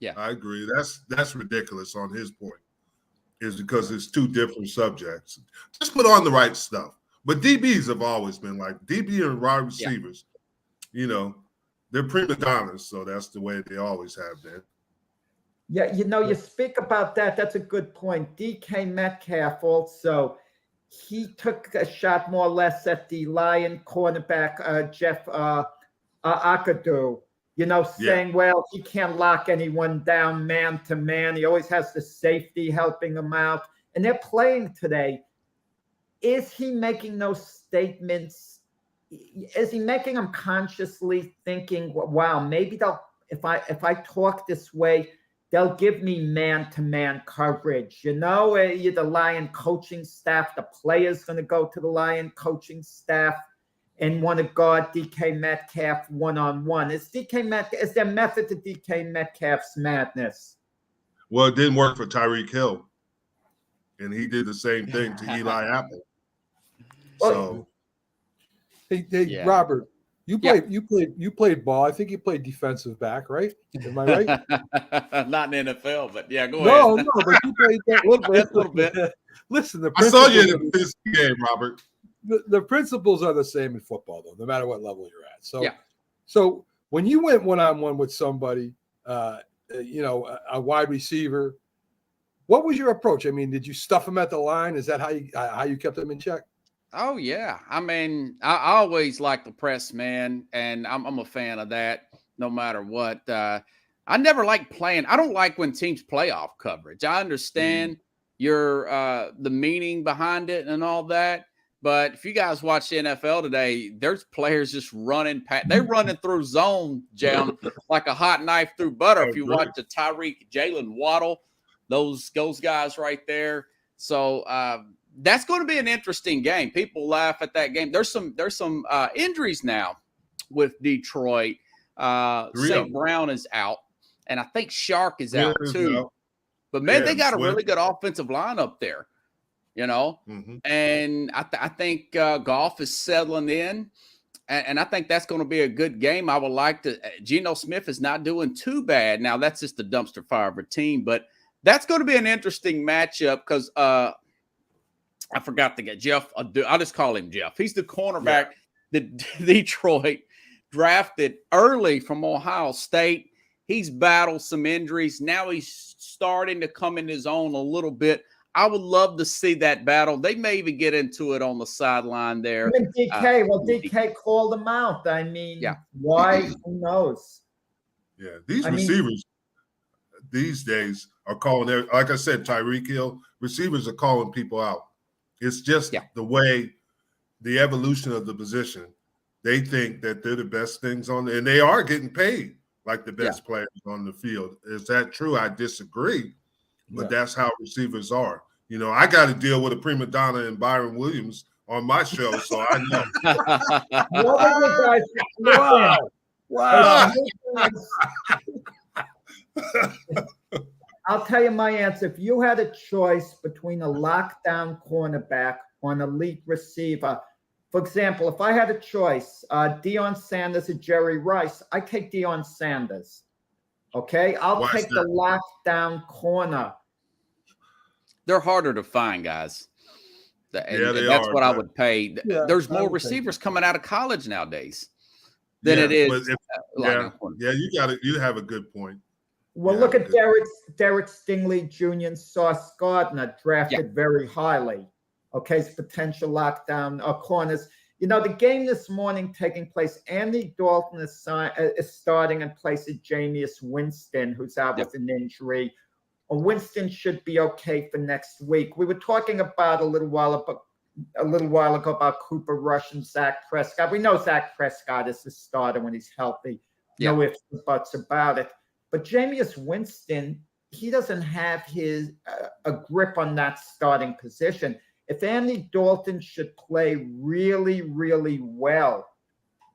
Yeah, I agree. That's ridiculous on his point. Is because it's two different subjects. Just put on the right stuff. But DBs have always been like DB and wide receivers. Yeah. They're prima donnas, so that's the way they always have been. Yeah, you speak about that. That's a good point. DK Metcalf also, he took a shot more or less at the Lion cornerback, Jeff Akadu. Saying, well, he can't lock anyone down man to man. He always has the safety helping him out. And they're playing today. Is he making those statements? Is he making them consciously thinking, wow, maybe if I talk this way, they'll give me man-to-man coverage. The Lion coaching staff, the player's going to go to the Lion coaching staff and want to guard DK Metcalf one-on-one. Is there method to DK Metcalf's madness? Well, it didn't work for Tyreek Hill. And he did the same thing to Eli Apple. So Hey, Robert, you played ball. I think you played defensive back, right? Am I right? Not in the NFL, but yeah, go ahead. No, but you played that a little bit. Listen, I saw you in this game, Robert. The principles are the same in football, though, no matter what level you're at. So when you went one-on-one with somebody, a wide receiver, what was your approach? I mean, did you stuff them at the line? Is that how you kept them in check? Oh yeah, I mean, I always like the press man, and I'm a fan of that, no matter what. I never like playing. I don't like when teams play off coverage. I understand the meaning behind it and all that. But if you guys watch the NFL today, there's players just running past. They're running through zone, Jim, like a hot knife through butter. If you watch the Jalen Waddle, those guys right there. So that's going to be an interesting game. People laugh at that game. There's some injuries now with Detroit. St. Brown is out, and I think Shark is out too. But man, they got a really good offensive line up there. And I think Goff is settling in, and I think that's going to be a good game. I would like to. Geno Smith is not doing too bad. Now, that's just the dumpster fire of a team, but that's going to be an interesting matchup because I forgot to get Jeff. I'll just call him Jeff. He's the cornerback that Detroit drafted early from Ohio State. He's battled some injuries. Now he's starting to come in his own a little bit. I would love to see that battle. They may even get into it on the sideline there. I mean, DK called him out. I mean, why? Who knows? Yeah, these receivers these days are calling, like I said, Tyreek Hill, receivers are calling people out. It's just the way, the evolution of the position. They think that they're the best things on there, and they are getting paid like the best players on the field. Is that true? I disagree. But that's how receivers are. I got to deal with a prima donna and Byron Williams on my show, so I know. Wow. I'll tell you my answer. If you had a choice between a lockdown cornerback or an elite receiver, for example, if I had a choice, Deion Sanders or Jerry Rice, I take Deion Sanders. Okay? I'll take the lockdown corner. They're harder to find, guys. And that's what I would pay. There's more receivers coming out of college nowadays. than it is. but you have a good point. Well, Yeah, look at good. Derek Stingley Jr. and Sauce Gardner, drafted very highly. Okay, his potential lockdown corners. You know, the game this morning taking place, Andy Dalton is starting in place of Jameis Winston, who's out with an injury. Winston should be okay for next week. We were talking about a little while ago about Cooper Rush and Zach Prescott. We know Zach Prescott is the starter when he's healthy. No ifs or buts about it. But Jameis Winston, he doesn't have a grip on that starting position. If Andy Dalton should play really, really well,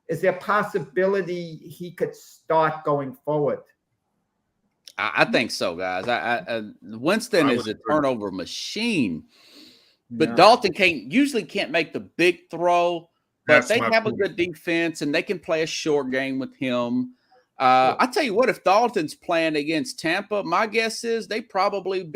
is there a possibility he could start going forward? I think so, guys. Winston is a turnover machine, but Dalton usually can't make the big throw. But they have a good defense, and they can play a short game with him. I tell you what, if Dalton's playing against Tampa, my guess is they probably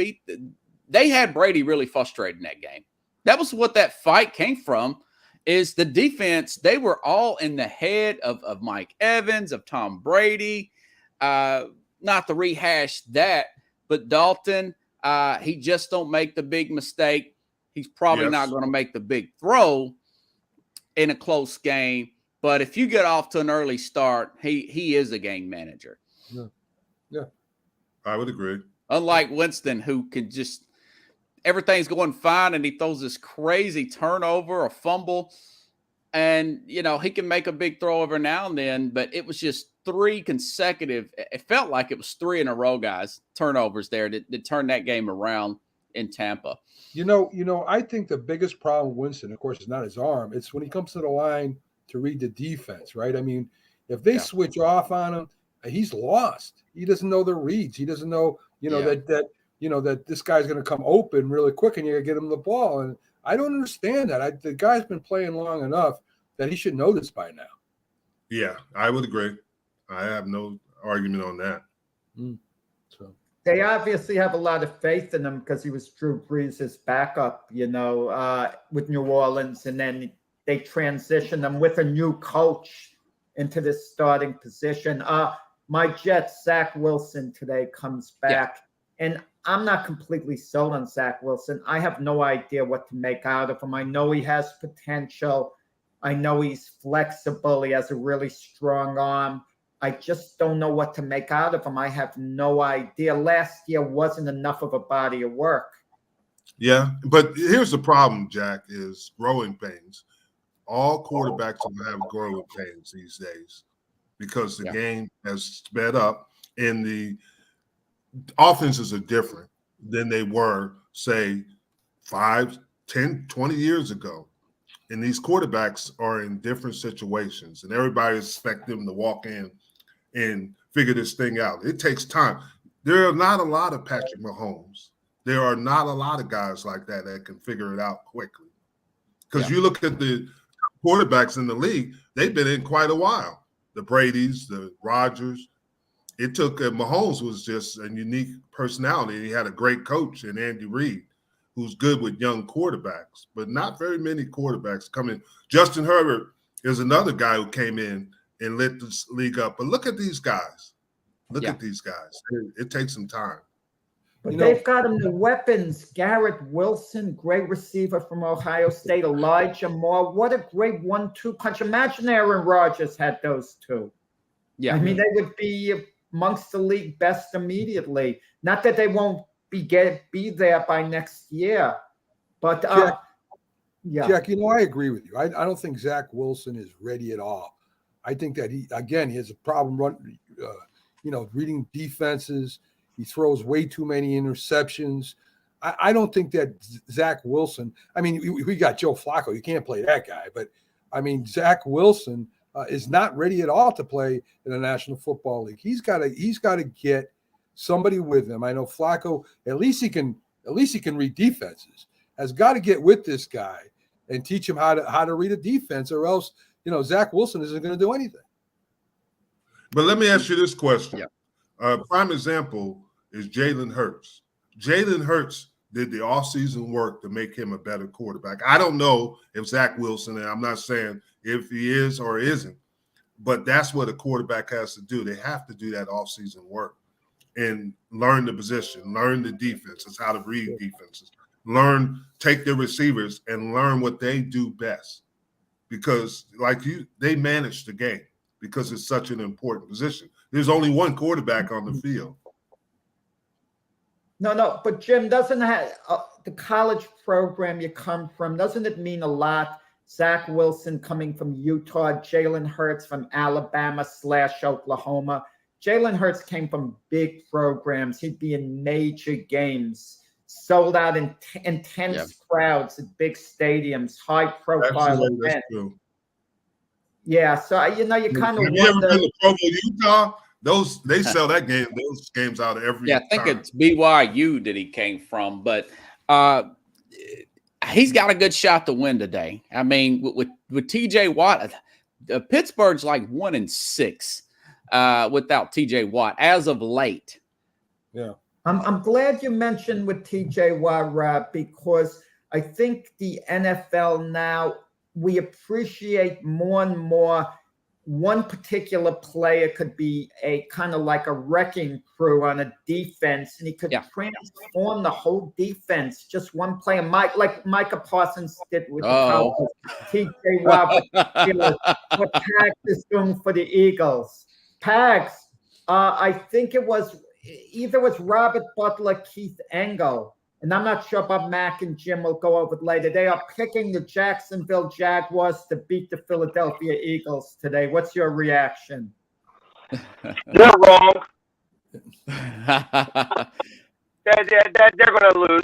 they had Brady really frustrated in that game. That was what that fight came from, is the defense. They were all in the head of Mike Evans, of Tom Brady. Not to rehash that, but Dalton, he just don't make the big mistake. He's probably not going to make the big throw in a close game. But if you get off to an early start, he is a game manager. Yeah, I would agree. Unlike Winston, who can just everything's going fine and he throws this crazy turnover or fumble, and he can make a big throw every now and then. But it was just 3 consecutive. It felt like it was 3 in a row, guys. Turnovers there that turned that game around in Tampa. I think the biggest problem with Winston, of course, is not his arm. It's when he comes to the line to read the defense, right? I mean, if they switch off on him, he's lost. He doesn't know the reads. He doesn't know, that this guy's going to come open really quick and you're going to get him the ball. And I don't understand that. The guy's been playing long enough that he should know this by now. Yeah, I would agree. I have no argument on that. So they obviously have a lot of faith in him because he was Drew Brees' backup, with New Orleans, and then they transitioned him with a new coach into this starting position. My Jets, Zach Wilson today comes back, and I'm not completely sold on Zach Wilson. I have no idea what to make out of him. I know he has potential. I know he's flexible. He has a really strong arm. I just don't know what to make out of him. I have no idea. Last year wasn't enough of a body of work. Yeah, but here's the problem, Jack, is growing pains. All quarterbacks have growing pains these days because the game has sped up and the offenses are different than they were, say, 5, 10, 20 years ago. And these quarterbacks are in different situations, and everybody expects them to walk in and figure this thing out. It takes time. There are not a lot of Patrick Mahomes. There are not a lot of guys like that can figure it out quickly. Because you look at the quarterbacks in the league, they've been in quite a while. The Bradys, the Rodgers. It took Mahomes was just a unique personality. He had a great coach in Andy Reid, who's good with young quarterbacks, but not very many quarterbacks come in. Justin Herbert is another guy who came in and lit this league up. But look at these guys. Look at these guys. It takes some time. But they've got him the weapons. Garrett Wilson, great receiver from Ohio State. Elijah Moore. What a great 1-2 punch. Imagine Aaron Rodgers had those two. Yeah. I mean, they would be amongst the league best immediately. Not that they won't be there by next year. But, Jack, I agree with you. I don't think Zach Wilson is ready at all. I think that he has a problem reading defenses. He throws way too many interceptions. I don't think that Zach Wilson, I mean, we got Joe Flacco. You can't play that guy. But, I mean, Zach Wilson is not ready at all to play in the National Football League. He's got to get somebody with him. I know Flacco, at least he can read defenses. Has got to get with this guy and teach him how to read a defense, or else, Zach Wilson isn't going to do anything. But let me ask you this question. Prime example is Jalen Hurts. Jalen Hurts did the offseason work to make him a better quarterback. I don't know if Zach Wilson, and I'm not saying if he is or isn't, But that's what a quarterback has to do. They have to do that offseason work and learn the position, learn the defenses, how to read defenses, take their receivers and learn what they do best. Because they manage the game because it's such an important position. There's only one quarterback on the field. No, but Jim, doesn't the college program you come from, doesn't it mean a lot? Zach Wilson coming from Utah, Jalen Hurts from Alabama/Oklahoma. Jalen Hurts came from big programs. He'd be in major games, sold out in intense crowds at big stadiums, high-profile events. Yeah, so you kind of wonder. Have you ever been to Provo, Utah? They sell those games out every time. I think it's BYU that he came from, but he's got a good shot to win today. I mean, with TJ Watt, Pittsburgh's like 1-6 without TJ Watt as of late. Yeah, I'm glad you mentioned with TJ Watt, Rob, because I think the NFL now, we appreciate more and more. One particular player could be a kind of like a wrecking crew on a defense, and he could transform the whole defense. Just one player, like Micah Parsons did with the Cowboys. TJ Watt, what Pags is doing for the Eagles. Pags, I think it was Robert Butler, Keith Engle, and I'm not sure about Mac and Jim. Will go over it later. They are picking the Jacksonville Jaguars to beat the Philadelphia Eagles today. What's your reaction? They're wrong. They're going to lose.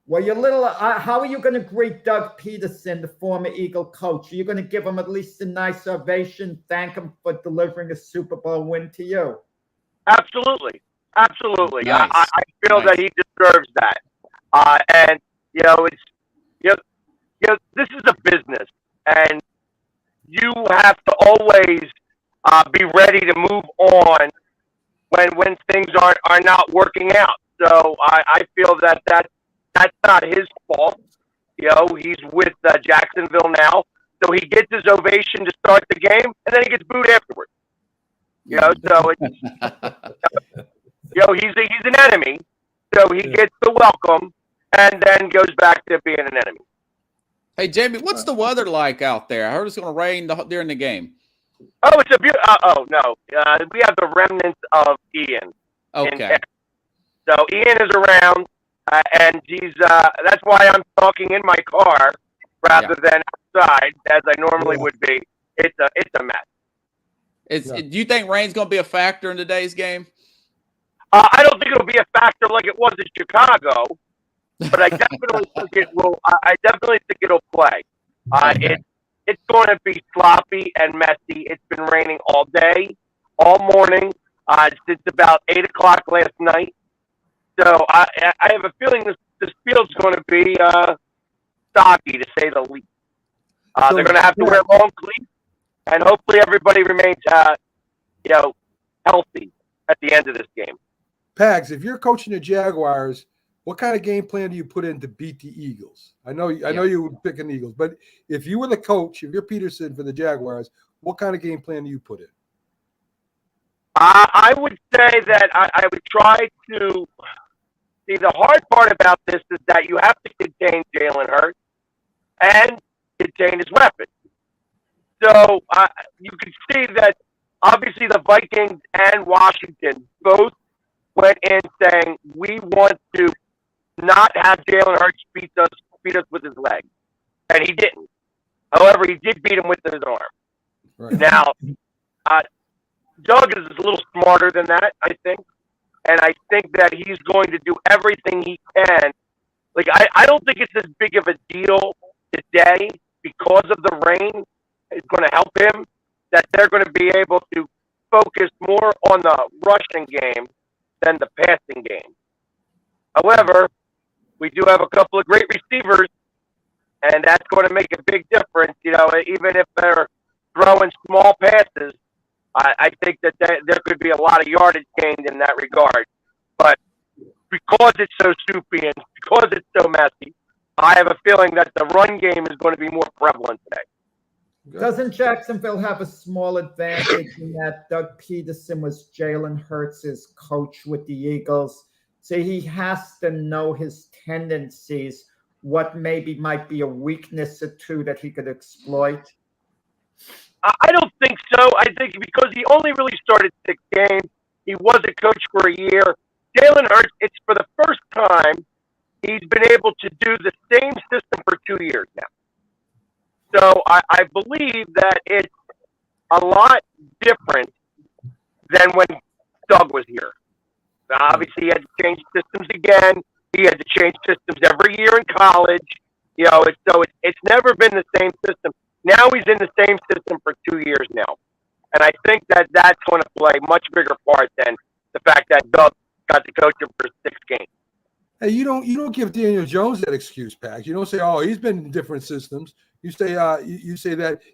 Well, you're little. How are you going to greet Doug Peterson, the former Eagle coach? Are you going to give him at least a nice ovation, thank him for delivering a Super Bowl win to you? Absolutely. Nice. I feel that he deserves that. And this is a business, and you have to always be ready to move on when things are not working out. So I feel that's not his fault. He's with Jacksonville now, so he gets his ovation to start the game, and then he gets booed afterwards. So he's an enemy, so he gets the welcome, and then goes back to being an enemy. Hey, Jamie, what's the weather like out there? I heard it's going to rain during the game. Oh, it's a beautiful. No, we have the remnants of Ian. Okay. So Ian is around, and he's. That's why I'm talking in my car rather than outside, as I normally would be. It's a mess. Do you think rain's going to be a factor in today's game? I don't think it'll be a factor like it was in Chicago, but I definitely think it will. I definitely think it'll play. It's going to be sloppy and messy. It's been raining all day, all morning, since about 8 o'clock last night. So I have a feeling this field's going to be stocky, to say the least. They're going to have to wear long cleats, and hopefully everybody remains, healthy at the end of this game. Pags, if you're coaching the Jaguars, what kind of game plan do you put in to beat the Eagles? I know you would pick an Eagles, but if you were the coach, if you're Peterson for the Jaguars, what kind of game plan do you put in? I would say that I would try to see. The hard part about this is that you have to contain Jalen Hurts and contain his weapons. So you can see that obviously the Vikings and Washington both went in saying we want to not have Jalen Hurts beat us with his leg, and he didn't. However, he did beat him with his arm. Right. Now, Doug is a little smarter than that, I think, and I think that he's going to do everything he can. Like, I don't think it's as big of a deal today because of the rain. It's going to help him that they're going to be able to focus more on the rushing game than the passing game. However, we do have a couple of great receivers, and that's going to make a big difference. Even if they're throwing small passes, I think that there could be a lot of yardage gained in that regard. But because it's so soupy and because it's so messy, I have a feeling that the run game is going to be more prevalent today. Doesn't Jacksonville have a small advantage in that Doug Peterson was Jalen Hurts' coach with the Eagles? So he has to know his tendencies, what maybe might be a weakness or two that he could exploit. I don't think so. I think because he only really started 6 games, he was a coach for a year. Jalen Hurts, it's for the first time he's been able to do the same system for 2 years now. So I believe that it's a lot different than when Doug was here. Obviously, he had to change systems again. He had to change systems every year in college. It's never been the same system. Now he's in the same system for 2 years now. And I think that that's going to play a much bigger part than the fact that Doug got to coach him for 6 games. Hey, you don't give Daniel Jones that excuse, Pack. You don't say, "Oh, he's been in different systems." You say that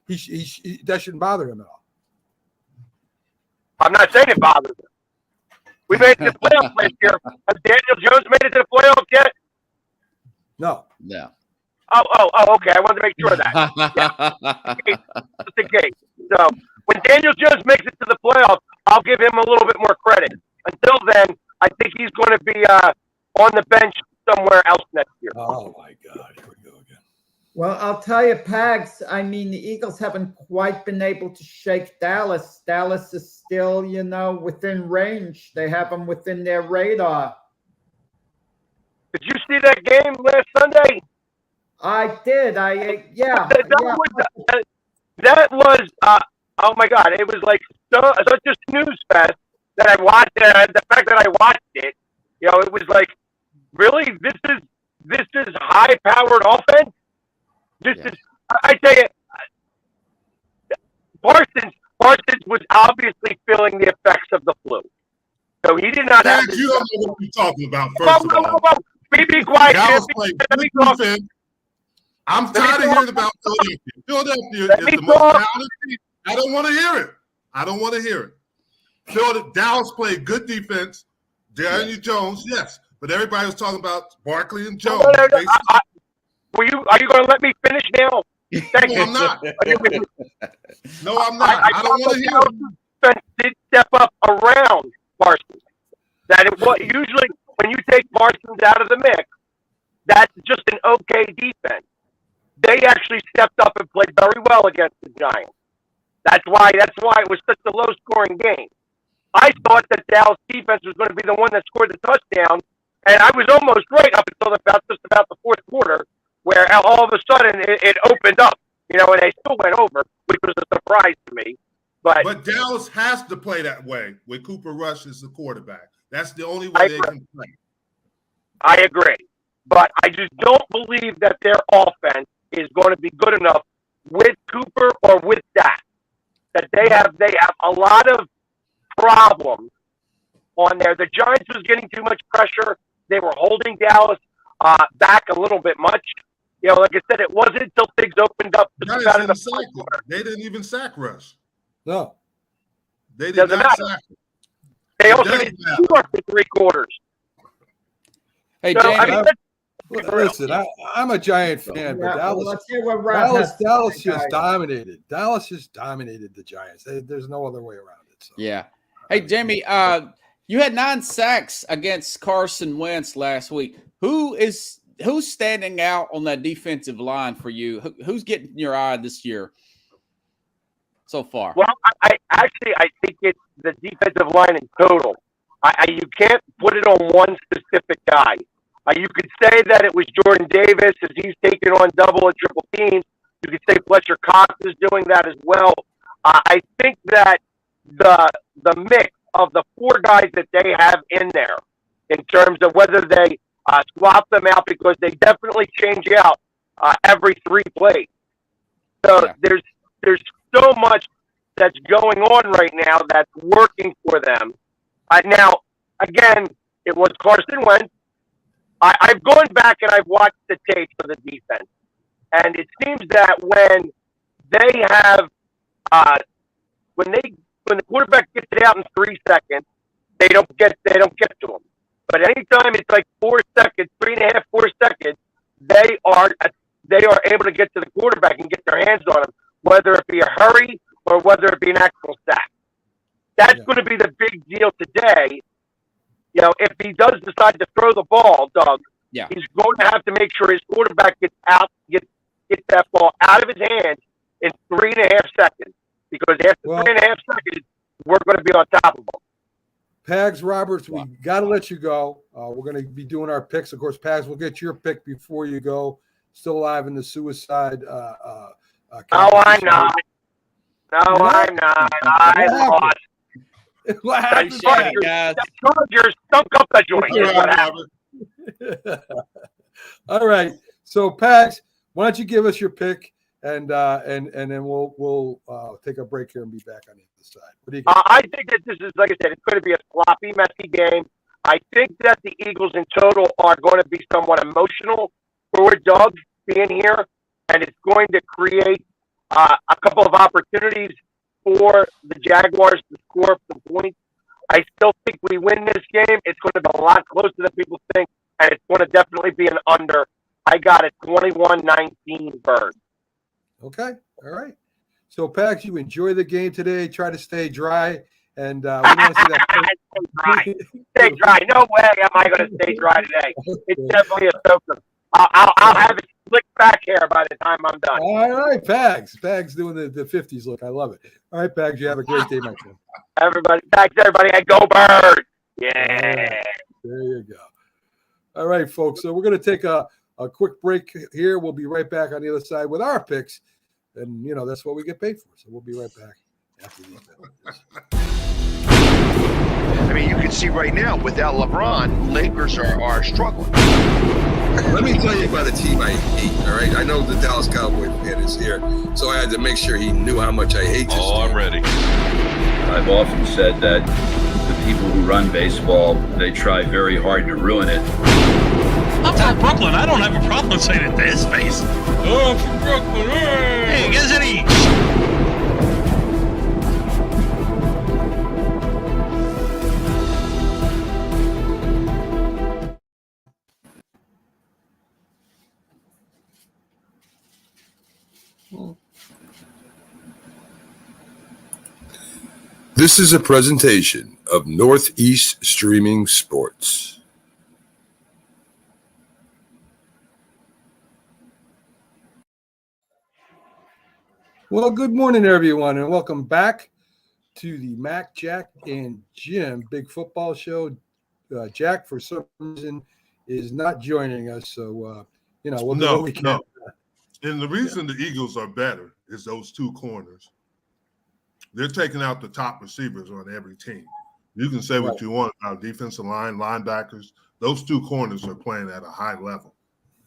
he that shouldn't bother him at all. I'm not saying it bothers him. We made it to the playoffs last year. Has Daniel Jones made it to the playoffs yet? No. No. Oh, okay. I wanted to make sure of that. Just in case. So when Daniel Jones makes it to the playoffs, I'll give him a little bit more credit. Until then, I think he's going to be on the bench somewhere else next year. Oh my God, here we go again. Well, I'll tell you, Pags, I mean, the Eagles haven't quite been able to shake Dallas. Dallas is still, within range. They have them within their radar. Did you see that game last Sunday? I did. That was, oh my God, it was like such a snooze fest that I watched it. The fact that I watched it, it was like, really, this is high-powered offense? I tell you, Parsons was obviously feeling the effects of the flu. So he did not have You don't know what you're talking about, first of all. Be quiet. Dallas played good defense. I'm tired of hearing about Philadelphia. Philadelphia is the most talented team. I don't want to hear it. Dallas played good defense. Daniel Jones, yes. But everybody was talking about Barkley and Jones. Are you going to let me finish now? No, I'm not. No, I'm not. I don't want to hear it. Defense did step up around Parsons. That it was usually when you take Parsons out of the mix, that's just an okay defense. They actually stepped up and played very well against the Giants. That's why it was such a low-scoring game. I thought that Dallas defense was going to be the one that scored the touchdown, and I was almost right up until just about the fourth quarter, where all of a sudden it opened up, and they still went over, which was a surprise to me. But Dallas has to play that way with Cooper Rush as the quarterback. That's the only way they can play. I agree. But I just don't believe that their offense is going to be good enough with Cooper or with Dak. That they have a lot of problems on there. The Giants was getting too much pressure. They were holding Dallas back a little bit much. Like I said, it wasn't until things opened up. They didn't even sack Rush. No. They did not sack him. They also did score for 3 quarters. Hey, so, Jamie. Listen, I'm a Giant fan, but Dallas just dominated. Dallas just dominated the Giants. There's no other way around it. So. Yeah. Hey, Jamie, you had 9 sacks against Carson Wentz last week. Who's standing out on that defensive line for you? Who's getting your eye this year so far? Well, I think it's the defensive line in total. You can't put it on one specific guy. You could say that it was Jordan Davis as he's taking on double and triple teams. You could say Fletcher Cox is doing that as well. I think that the mix of the 4 guys that they have in there, in terms of whether they swap them out, because they definitely change out every 3 plays. So there's so much that's going on right now that's working for them. Now, again, it was Carson Wentz. I've gone back and I've watched the tape of the defense, and it seems that when they have when the quarterback gets it out in 3 seconds, they don't get to him. But anytime it's like 4 seconds, 3.5, 4 seconds, they are able to get to the quarterback and get their hands on him, whether it be a hurry or whether it be an actual sack. That's going to be the big deal today. You know, if he does decide to throw the ball, Doug, he's going to have to make sure his quarterback gets that ball out of his hands in 3.5 seconds. Because after 3.5 seconds, we're going to be on top of him. Pags Roberts, we got to let you go. We're going to be doing our picks. Of course, Pags, we'll get your pick before you go. Still alive in the suicide. No, I'm not. No, I'm not. I lost. What happened? Appreciate it, guys. The Chargers stunk up the joint. Is what happened. All right. So, Pags, why don't you give us your pick, and then we'll take a break here and be back on the other side. What do you got? I think that this is, like I said, it's going to be a sloppy, messy game. I think that the Eagles in total are going to be somewhat emotional for Doug being here, and it's going to create a couple of opportunities for the Jaguars to score some points. I still think we win this game. It's going to be a lot closer than people think, and it's going to definitely be an under. I got it 21-19 Birds. Okay. All right. So, Pags, you enjoy the game today. Try to stay dry. And we want to see that. Stay dry. Stay dry. No way am I going to stay dry today. It's definitely a soaker. I'll have it slicked back hair by the time I'm done. All right, Pags. Pags doing the 50s look. I love it. All right, Pags, you have a great day, my friend. Everybody, thanks, everybody. And go Birds. Yeah. Right. There you go. All right, folks. So we're going to take a quick break here. We'll be right back on the other side with our picks. And, you know, that's what we get paid for. So we'll be right back after these messages. I mean, you can see right now, without LeBron, Lakers are struggling. Let me tell you about a team I hate, all right? I know the Dallas Cowboy fan is here, so I had to make sure he knew how much I hate this team. I'm ready. I've often said that the people who run baseball, they try very hard to ruin it. I'm from Brooklyn. I don't have a problem saying it to his face. Oh, I'm from Brooklyn. Hey, get any? This is a presentation of Northeast Streaming Sports. Well, good morning, everyone, and welcome back to the Mac, Jack, and Jim Big Football Show. Jack, for some reason, is not joining us, so we'll do what we can. No. And the reason the Eagles are better is those two corners. They're taking out the top receivers on every team. You can say what you want about defensive line, linebackers. Those two corners are playing at a high level.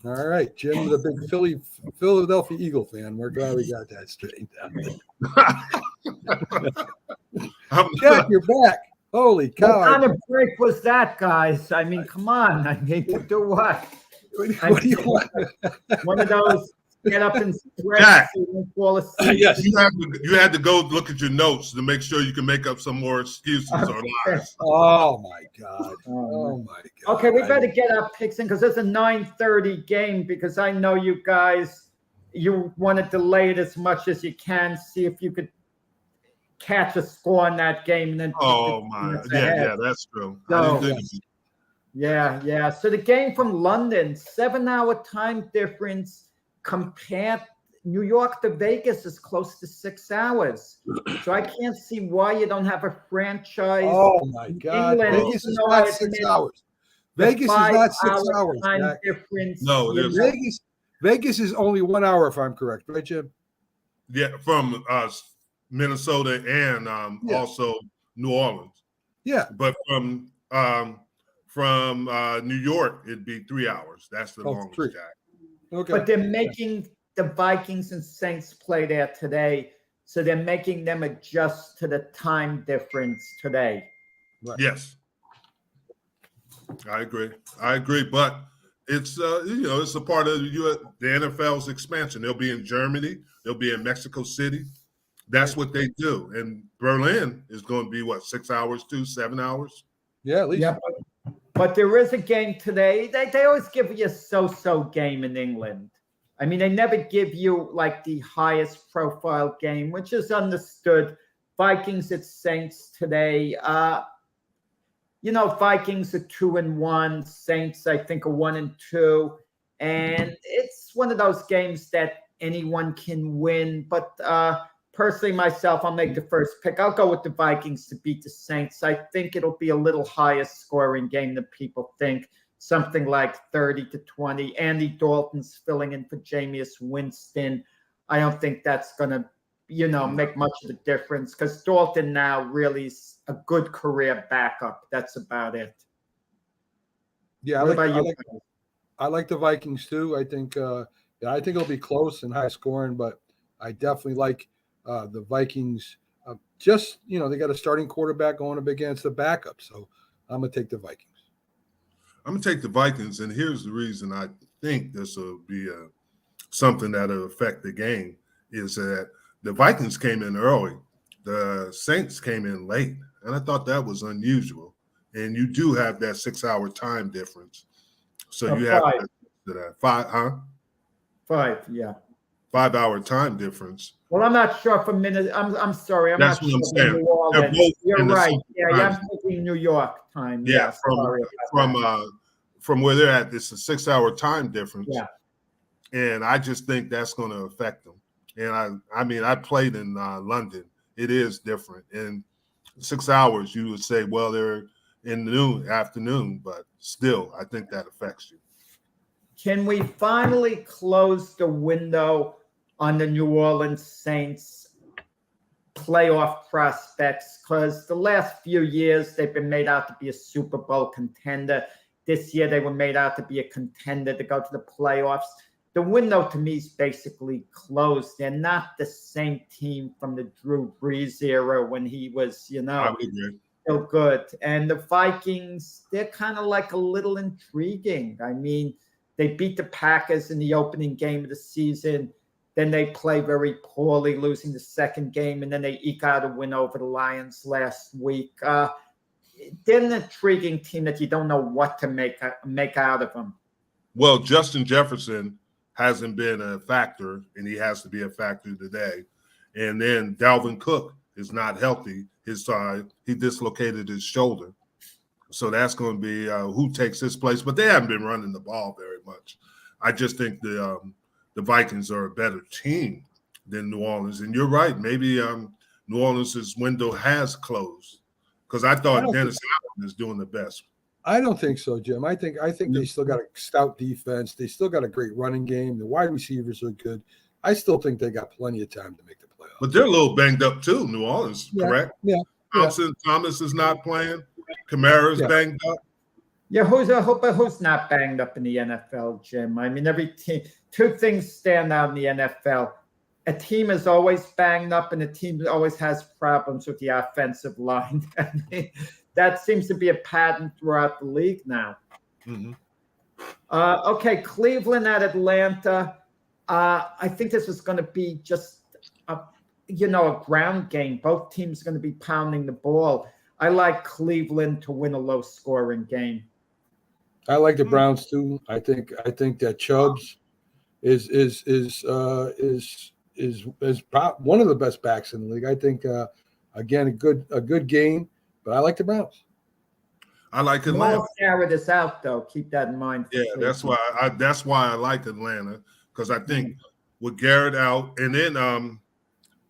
All right, Jim, the big Philadelphia Eagle fan. We're glad we got that straightened out. Jack, you're back. Holy cow. What kind of break was that, guys? I mean, come on. I mean, to do what? What do you want? One of those get up and stretch Jack. and fall asleep. Yes. You had to go look at your notes to make sure you can make up some more excuses or lies. Oh, my God. Oh, my God. Okay, we better get our picks in because it's a 9:30 game because I know you guys, you want to delay it as much as you can, see if you could catch a score in that game. And then Oh, my. Yeah, that's true. So, I didn't think yeah. So the game from London, 7-hour time difference. Compared New York to Vegas is close to 6 hours. So I can't see why you don't have a franchise. Oh, my God. England, Vegas is not 6 hours. Vegas is not 6 hours. Time Jack. difference. No, it isn't. Vegas is only 1 hour, if I'm correct. Right, Jim? Yeah, from Minnesota and also New Orleans. Yeah. But from New York, it'd be 3 hours. That's the longest, 3. Jack. Okay. But they're making the Vikings and Saints play there today. So they're making them adjust to the time difference today. Right. Yes. I agree. But it's it's a part of the NFL's expansion. They'll be in Germany, they'll be in Mexico City. That's what they do. And Berlin is going to be 6 hours to 7 hours? Yeah, at least. Yeah, but there is a game today. They always give you a so-so game in England. I mean, they never give you like the highest profile game, which is understood. Vikings at Saints today. Vikings are 2-1. Saints, I think, are 1-2. And it's one of those games that anyone can win. But personally, myself, I'll make the first pick. I'll go with the Vikings to beat the Saints. I think it'll be a little higher scoring game than people think. Something like 30-20. Andy Dalton's filling in for Jameis Winston. I don't think that's going to, make much of a difference because Dalton now really is a good career backup. That's about it. Yeah, I like the Vikings too. I think it'll be close and high scoring, but I definitely like the Vikings. They got a starting quarterback going up against the backup, so I'm gonna take the Vikings. I'm gonna take the Vikings, and here's the reason I think this will be something that'll affect the game is that the Vikings came in early, the Saints came in late, and I thought that was unusual. And you do have that 6-hour time difference, so you have that 5, yeah. 5-hour time difference. Well, I'm not sure for minutes. I'm sorry. That's not what sure. I'm saying. You're right. Yeah, I'm thinking New York time. Yeah, from where they're at, it's a 6-hour time difference. Yeah. And I just think that's going to affect them. And I played in London. It is different. In 6 hours, you would say, well, they're in the afternoon, but still, I think that affects you. Can we finally close the window on the New Orleans Saints playoff prospects? Because the last few years, they've been made out to be a Super Bowl contender. This year, they were made out to be a contender to go to the playoffs. The window to me is basically closed. They're not the same team from the Drew Brees era when he was, still good. And the Vikings, they're kind of like a little intriguing. I mean, they beat the Packers in the opening game of the season. Then they play very poorly, losing the second game, and then they eke out a win over the Lions last week. They're an intriguing team that you don't know what to make out of them. Well, Justin Jefferson hasn't been a factor, and he has to be a factor today. And then Dalvin Cook is not healthy. He dislocated his shoulder. So that's going to be who takes his place. But they haven't been running the ball very much. I just think the Vikings are a better team than New Orleans. And you're right. Maybe New Orleans' window has closed because I thought Dennis Allen is doing the best. I don't think so, Jim. I think they still got a stout defense. They still got a great running game. The wide receivers are good. I still think they got plenty of time to make the playoffs. But they're a little banged up too, New Orleans, correct? Yeah. Thomas is not playing. Kamara's banged up. Yeah, who's not banged up in the NFL, Jim? I mean, every team. Two things stand out in the NFL. A team is always banged up, and a team always has problems with the offensive line. I mean, that seems to be a pattern throughout the league now. Mm-hmm. Okay, Cleveland at Atlanta. I think this is going to be just a ground game. Both teams are going to be pounding the ball. I like Cleveland to win a low-scoring game. I like the Browns too. I think that Chubbs is one of the best backs in the league. I think again a good game, but I like the Browns. I like Atlanta. Miles Garrett is out though. Keep that in mind. Yeah, that's why I like Atlanta because I think with Garrett out, and then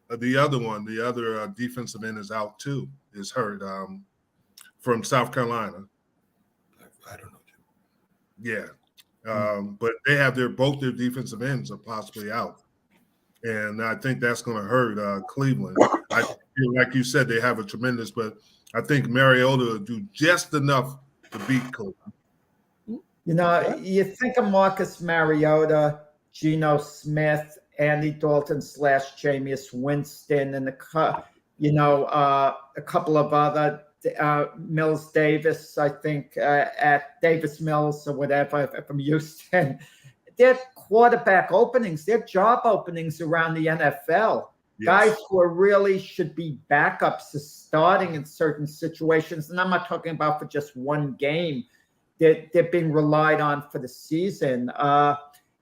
the other defensive end is out too. Is hurt from South Carolina. I don't know. Yeah, but they have both their defensive ends are possibly out, and I think that's going to hurt Cleveland. I feel like you said they have a tremendous, but I think Mariota will do just enough to beat Cleveland. You think of Marcus Mariota, Geno Smith, Andy Dalton / Jameis Winston, and a couple of other. Mills Davis, I think, at Davis Mills or whatever from Houston. They're quarterback openings. They're job openings around the NFL. Yes. Guys who really should be backups starting in certain situations. And I'm not talking about for just one game. They're being relied on for the season.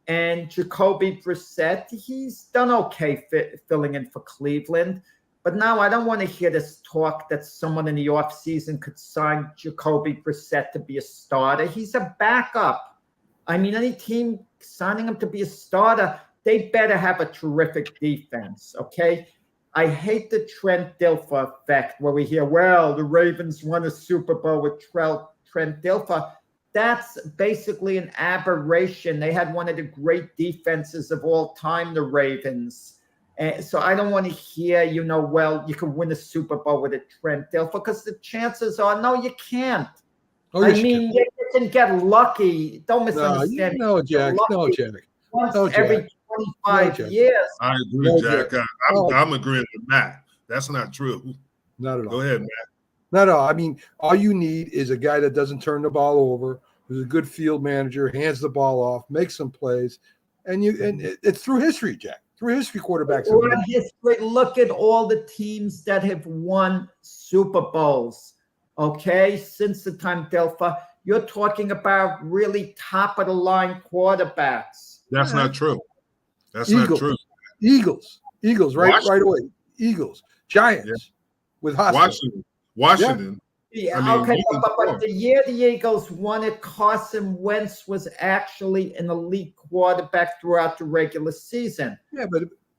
And Jacoby Brissett, he's done okay filling in for Cleveland. But now I don't want to hear this talk that someone in the offseason could sign Jacoby Brissett to be a starter. He's a backup. I mean, any team signing him to be a starter, they better have a terrific defense, okay? I hate the Trent Dilfer effect where we hear, well, the Ravens won a Super Bowl with Trent Dilfer. That's basically an aberration. They had one of the great defenses of all time, the Ravens. So I don't want to hear, well, you can win a Super Bowl with a Trent Dilfer, because the chances are, no, you can't. Oh, I mean, you can get lucky. Don't misunderstand. No, Jack. No, Jack. Once No, Jack. every 25 years. I agree, Jack. I'm agreeing with Matt. That's not true. Not at all. Go ahead, Matt. Not at all. I mean, all you need is a guy that doesn't turn the ball over, who's a good field manager, hands the ball off, makes some plays, and it's through history, Jack. Through history, quarterbacks. Look at all the teams that have won Super Bowls. Okay, since the time Dilfer, you're talking about really top of the line quarterbacks. That's not true. That's not true. Eagles, right away. Eagles, Giants, with Hospital. Washington. Yeah, I mean, okay, but the year the Eagles won it, Carson Wentz was actually an elite quarterback throughout the regular season. Yeah,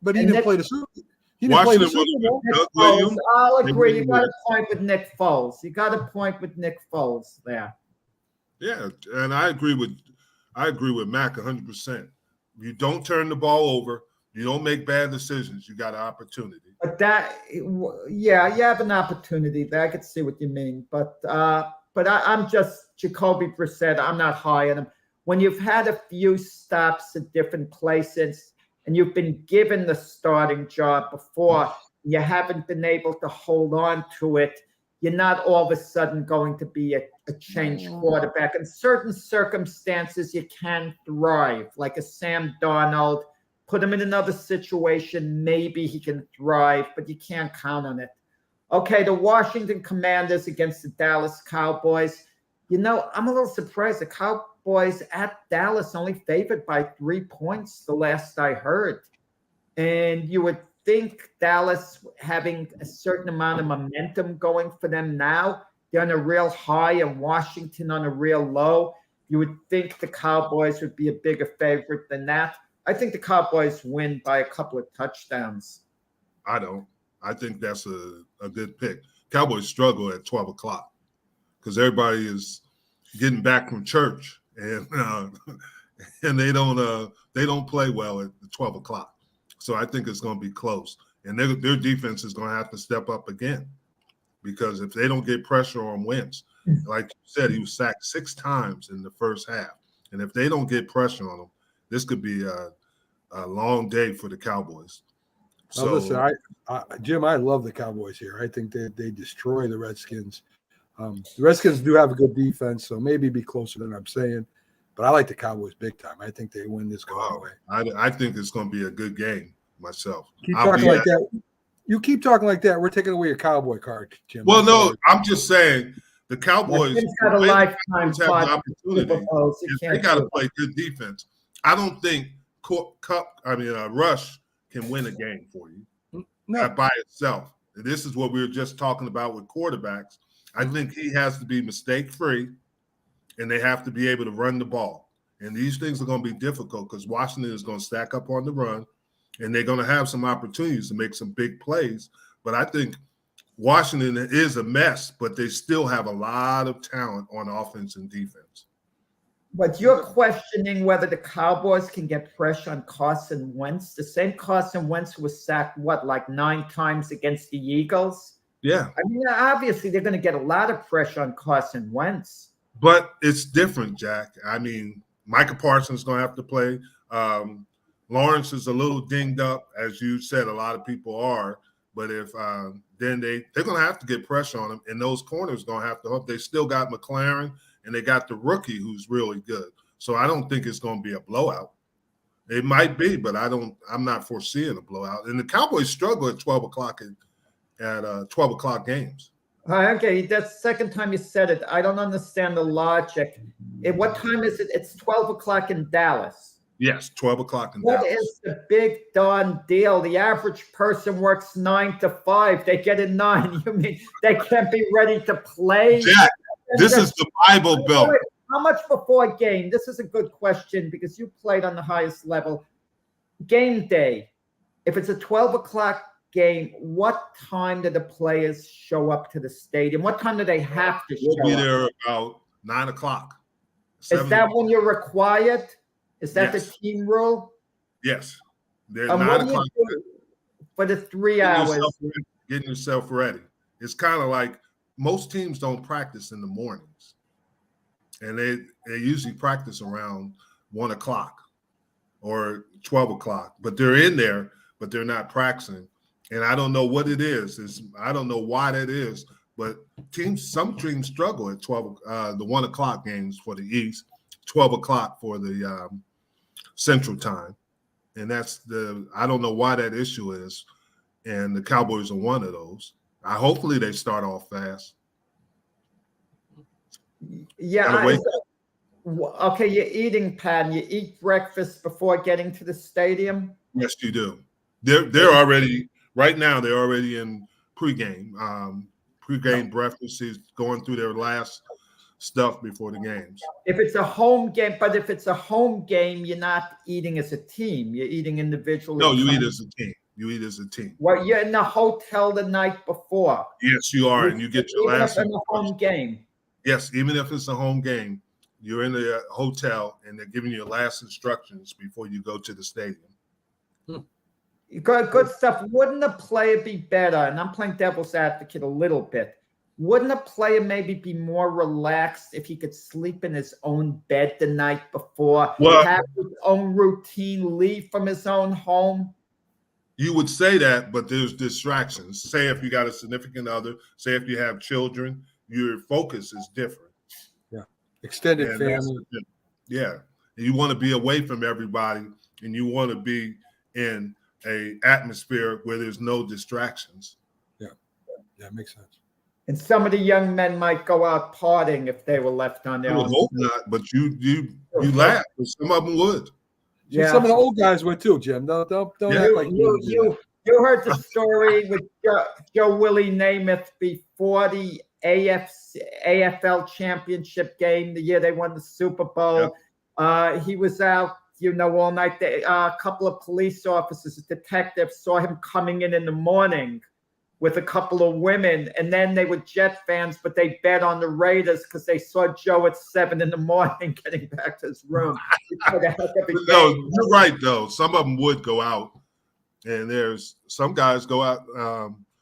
but he didn't play the Super Bowl. He didn't play the Super Bowl. I'll agree. You got a point with Nick Foles. You got a point with Nick Foles there. Yeah, and I agree with Mac 100%. You don't turn the ball over. You don't make bad decisions. You got an opportunity. But you have an opportunity there. I could see what you mean. But I'm just Jacoby Brissett. I'm not high on him. When you've had a few stops at different places and you've been given the starting job before, you haven't been able to hold on to it, you're not all of a sudden going to be a changed quarterback. In certain circumstances, you can thrive, like a Sam Darnold. Put him in another situation, maybe he can thrive, but you can't count on it. Okay, the Washington Commanders against the Dallas Cowboys. I'm a little surprised. The Cowboys at Dallas only favored by 3 points the last I heard. And you would think Dallas having a certain amount of momentum going for them now, they're on a real high and Washington on a real low. You would think the Cowboys would be a bigger favorite than that. I think the Cowboys win by a couple of touchdowns. I don't. I think that's a good pick. Cowboys struggle at 12 o'clock because everybody is getting back from church and they don't play well at 12 o'clock. So I think it's going to be close. And their defense is going to have to step up again because if they don't get pressure on Wentz, like you said, he was sacked 6 times in the first half. And if they don't get pressure on him, this could be a long day for the Cowboys. So listen, Jim, I love the Cowboys here. I think they destroy the Redskins. The Redskins do have a good defense, so maybe be closer than I'm saying. But I like the Cowboys big time. I think they win this going away. I think it's going to be a good game myself. Keep talking like that. You keep talking like that. We're taking away your Cowboy card, Jim. Well, no, I'm just saying the Cowboys got a lifetime have an opportunity. They got to play good defense. I don't think Rush can win a game for you by itself. And this is what we were just talking about with quarterbacks. I think he has to be mistake-free, and they have to be able to run the ball. And these things are going to be difficult because Washington is going to stack up on the run, and they're going to have some opportunities to make some big plays. But I think Washington is a mess, but they still have a lot of talent on offense and defense. But you're questioning whether the Cowboys can get pressure on Carson Wentz. The same Carson Wentz was sacked, 9 times against the Eagles? Yeah. I mean, obviously, they're going to get a lot of pressure on Carson Wentz. But it's different, Jack. I mean, Micah Parsons is going to have to play. Lawrence is a little dinged up, as you said, a lot of people are. But if then they're going to have to get pressure on him, and those corners are going to have to hope. They still got McLaren. And they got the rookie who's really good. So I don't think it's going to be a blowout. It might be, but I'm not foreseeing a blowout. And the Cowboys struggle at 12 o'clock at 12 o'clock games. Okay, that's the second time you said it. I don't understand the logic. What time is it? It's 12 o'clock in Dallas. Yes, 12 o'clock in What Dallas. is the big darn deal? The average person works 9 to 5. They get a 9. You mean they can't be ready to play? Jack, this is the Bible Belt. How much before game? This is a good question because you played on the highest level. Game day, if it's a 12 o'clock game, what time do the players show up to the stadium? What time do they have to show We'll be up? there about 9 o'clock. Is that when you're required? Is that Yes. the team rule? Yes. They're And 9 what do o'clock. you do for the 3 hours? Getting yourself ready. It's kind of like most teams don't practice in the mornings. And they usually practice around 1 o'clock or 12 o'clock. But they're in there, but they're not practicing. And I don't know what it is. I don't know why that is. But some teams struggle at 12, the 1 o'clock games for the East, 12 o'clock for the Central Time. And I don't know why that issue is. And the Cowboys are one of those. Hopefully they start off fast. Yeah. Okay, your eating pattern. You eat breakfast before getting to the stadium? Yes, you do. They're already, right now, they're already in pregame. Pregame breakfast is going through their last stuff before the games. If it's a home game, but if it's a home game, you're not eating as a team. You're eating individually. No, you eat as a team. You eat as a team. Well, you're in the hotel the night before. Yes, you are, and you get your last. Even if it's a home game. Yes, even if it's a home game, you're in the hotel, and they're giving you your last instructions before you go to the stadium. Good stuff. Wouldn't a player be better? And I'm playing devil's advocate a little bit. Wouldn't a player maybe be more relaxed if he could sleep in his own bed the night before, have his own routine, leave from his own home? You would say that, but there's distractions. Say if you got a significant other, say if you have children, your focus is different. Yeah. Extended family. Yeah. And you want to be away from everybody, and you want to be in a atmosphere where there's no distractions. Yeah. Yeah, it makes sense. And some of the young men might go out partying if they were left on their I own. would hope not, but you laugh, but some of them would. Yeah. Some of the old guys would too, Jim. Don't act like you heard the story with Joe Willie Namath before the AFL championship game, the year they won the Super Bowl. Yep. He was out, all night. A couple of police officers, detectives saw him coming in the morning with a couple of women, and then they were Jet fans, but they bet on the Raiders because they saw Joe at 7 a.m. getting back to his room. No, you're right though. Some of them would go out, and there's some guys go out.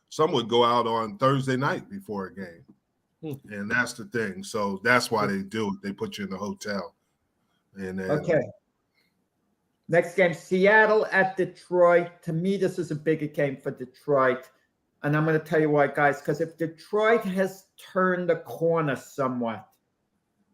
Some would go out on Thursday night before a game, and that's the thing. So that's why they do it. They put you in the hotel, and then, next game, Seattle at Detroit. To me, this is a bigger game for Detroit. And I'm going to tell you why, guys, because if Detroit has turned the corner somewhat,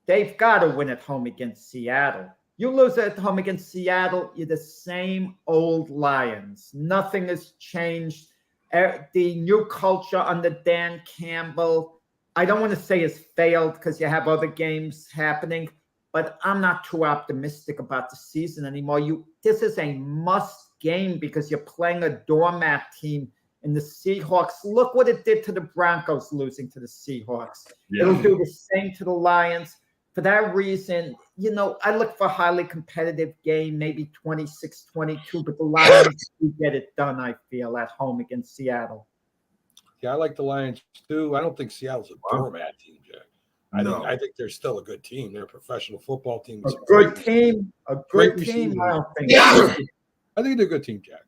they've got to win at home against Seattle. You lose at home against Seattle, you're the same old Lions. Nothing has changed. The new culture under Dan Campbell, I don't want to say has failed because you have other games happening, but I'm not too optimistic about the season anymore. This is a must game because you're playing a doormat team. And the Seahawks, look what it did to the Broncos losing to the Seahawks. Yeah. It'll do the same to the Lions. For that reason, I look for a highly competitive game, maybe 26-22, but the Lions do get it done, I feel, at home against Seattle. Yeah, I like the Lions too. I don't think Seattle's a doormat team, Jack. I think they're still a good team. They're a professional football team. A good team. I don't think. Yeah. I think they're a good team, Jack.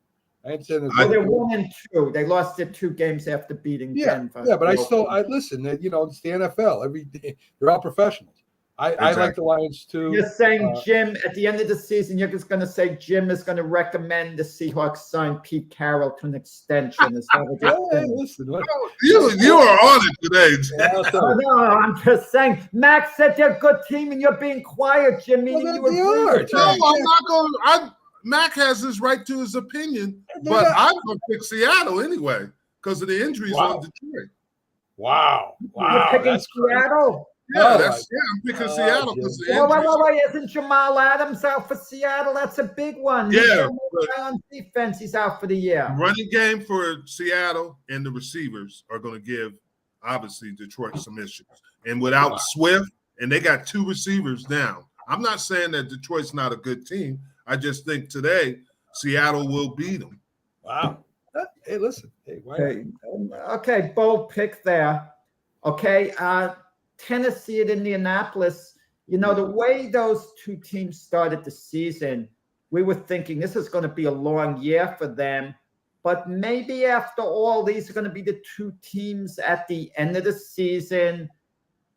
They're 1-2. They lost their 2 games after beating Denver. Yeah, but I listen. It's the NFL. Every day they're all professionals. I like the Lions too. You're saying Jim at the end of the season, you're just going to say Jim is going to recommend the Seahawks sign Pete Carroll to an extension. Is that what you're saying? Listen, you are on it today. No, I'm just saying. Max said they're a good team, and you're being quiet, Jim. Meaning you agree. No, I'm not going. Mac has his right to his opinion, but I'm going to pick Seattle anyway because of the injuries on Detroit. Wow. You're picking Seattle? because Seattle. Wait. Isn't Jamal Adams out for Seattle? That's a big one. He's Yeah, on defense. He's out for the year. The running game for Seattle and the receivers are going to give, obviously, Detroit some issues. And without Swift, and they got 2 receivers down. I'm not saying that Detroit's not a good team. I just think today Seattle will beat them. Wow. Hey, listen. Hey, okay, bold pick there. Okay, Tennessee at Indianapolis. You know, the way those 2 teams started the season, we were thinking this is going to be a long year for them. But maybe after all, these are going to be the 2 teams at the end of the season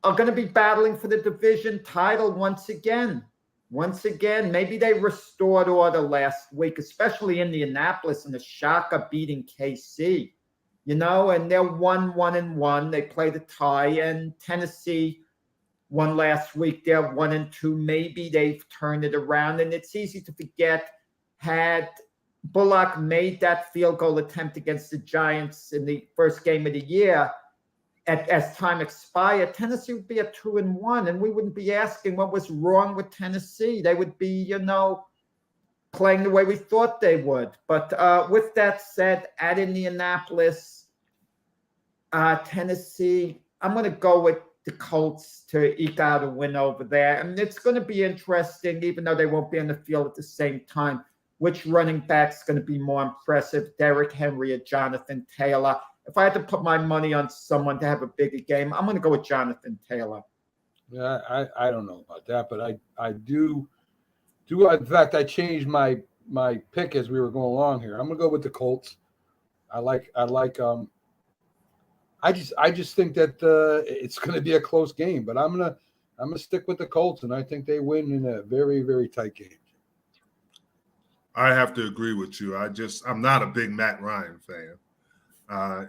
are going to be battling for the division title once again. Maybe they restored order last week, especially Indianapolis and the shocker beating KC, you know, and they're 1-1-1. They play the tie, and Tennessee won last week. They're 1-2. Maybe they've turned it around, and it's easy to forget had Bullock made that field goal attempt against the Giants in the first game of the year. As time expired, Tennessee would be at 2-1, and we wouldn't be asking what was wrong with Tennessee. They would be, you know, playing the way we thought they would. But with that said, at Indianapolis, Tennessee, I'm going to go with the Colts to eke out a win over there. And it's going to be interesting, even though they won't be on the field at the same time, which running back's going to be more impressive, Derrick Henry or Jonathan Taylor. If I had to put my money on someone to have a bigger game, I'm going to go with Jonathan Taylor. Yeah, I don't know about that, but I do. In fact, I changed my pick as we were going along here. I'm going to go with the Colts. I just think that it's going to be a close game, but I'm gonna stick with the Colts, and I think they win in a very, very tight game. I have to agree with you. I'm not a big Matt Ryan fan.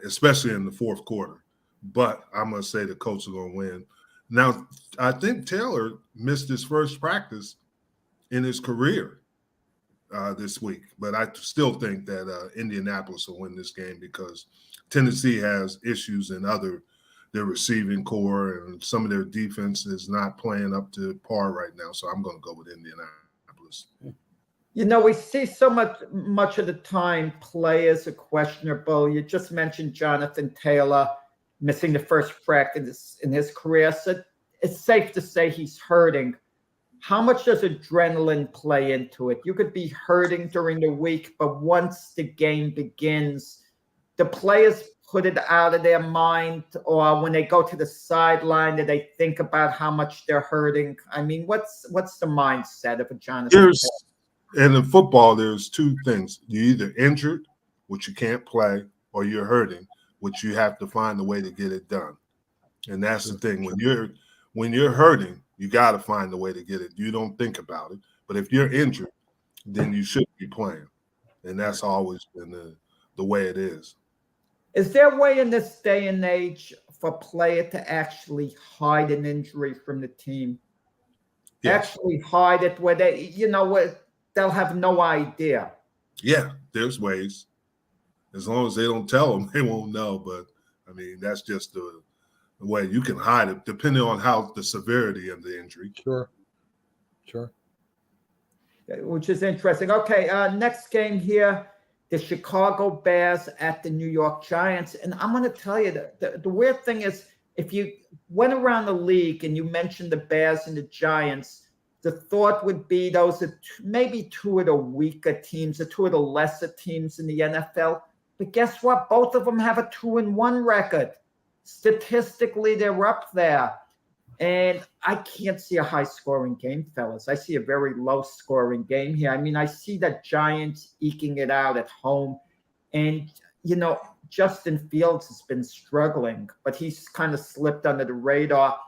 Especially in the fourth quarter. But I'm going to say the Colts are going to win. Now, I think Taylor missed his first practice in his career this week. But I still think that Indianapolis will win this game because Tennessee has issues in their receiving core, and some of their defense is not playing up to par right now. So I'm going to go with Indianapolis. You know, we see so much of the time players are questionable. You just mentioned Jonathan Taylor missing the first practice in his career. So it's safe to say he's hurting. How much does adrenaline play into it? You could be hurting during the week, but once the game begins, the players put it out of their mind, or when they go to the sideline, do they think about how much they're hurting? I mean, what's the mindset of a Jonathan Taylor? And in football, there's 2 things. You're either injured, which you can't play, or you're hurting, which you have to find a way to get it done. And that's the thing. When you're hurting, you got to find a way to get it. You don't think about it. But if you're injured, then you shouldn't be playing. And that's always been the way it is. Is there a way in this day and age for a player to actually hide an injury from the team? Yes. Actually hide it where they, you know, they'll have no idea. Yeah, there's ways. As long as they don't tell them, they won't know. But, I mean, that's just the way you can hide it, depending on how the severity of the injury. Sure. Which is interesting. Okay, next game here, the Chicago Bears at the New York Giants. And I'm going to tell you, the weird thing is, if you went around the league and you mentioned the Bears and the Giants, the thought would be those are maybe 2 of the weaker teams, or 2 of the lesser teams in the NFL. But guess what? Both of them have a 2-1 record. Statistically, they're up there. And I can't see a high-scoring game, fellas. I see a very low-scoring game here. I mean, I see the Giants eking it out at home. And, you know, Justin Fields has been struggling, but he's kind of slipped under the radar.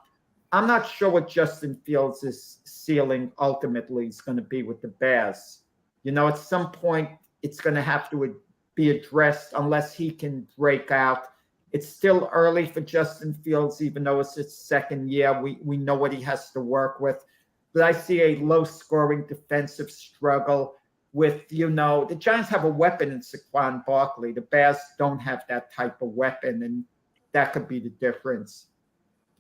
I'm not sure what Justin Fields' ceiling ultimately is going to be with the Bears. You know, at some point, it's going to have to be addressed unless he can break out. It's still early for Justin Fields, even though it's his second year. We know what he has to work with. But I see a low-scoring defensive struggle with, you know, the Giants have a weapon in Saquon Barkley. The Bears don't have that type of weapon, and that could be the difference.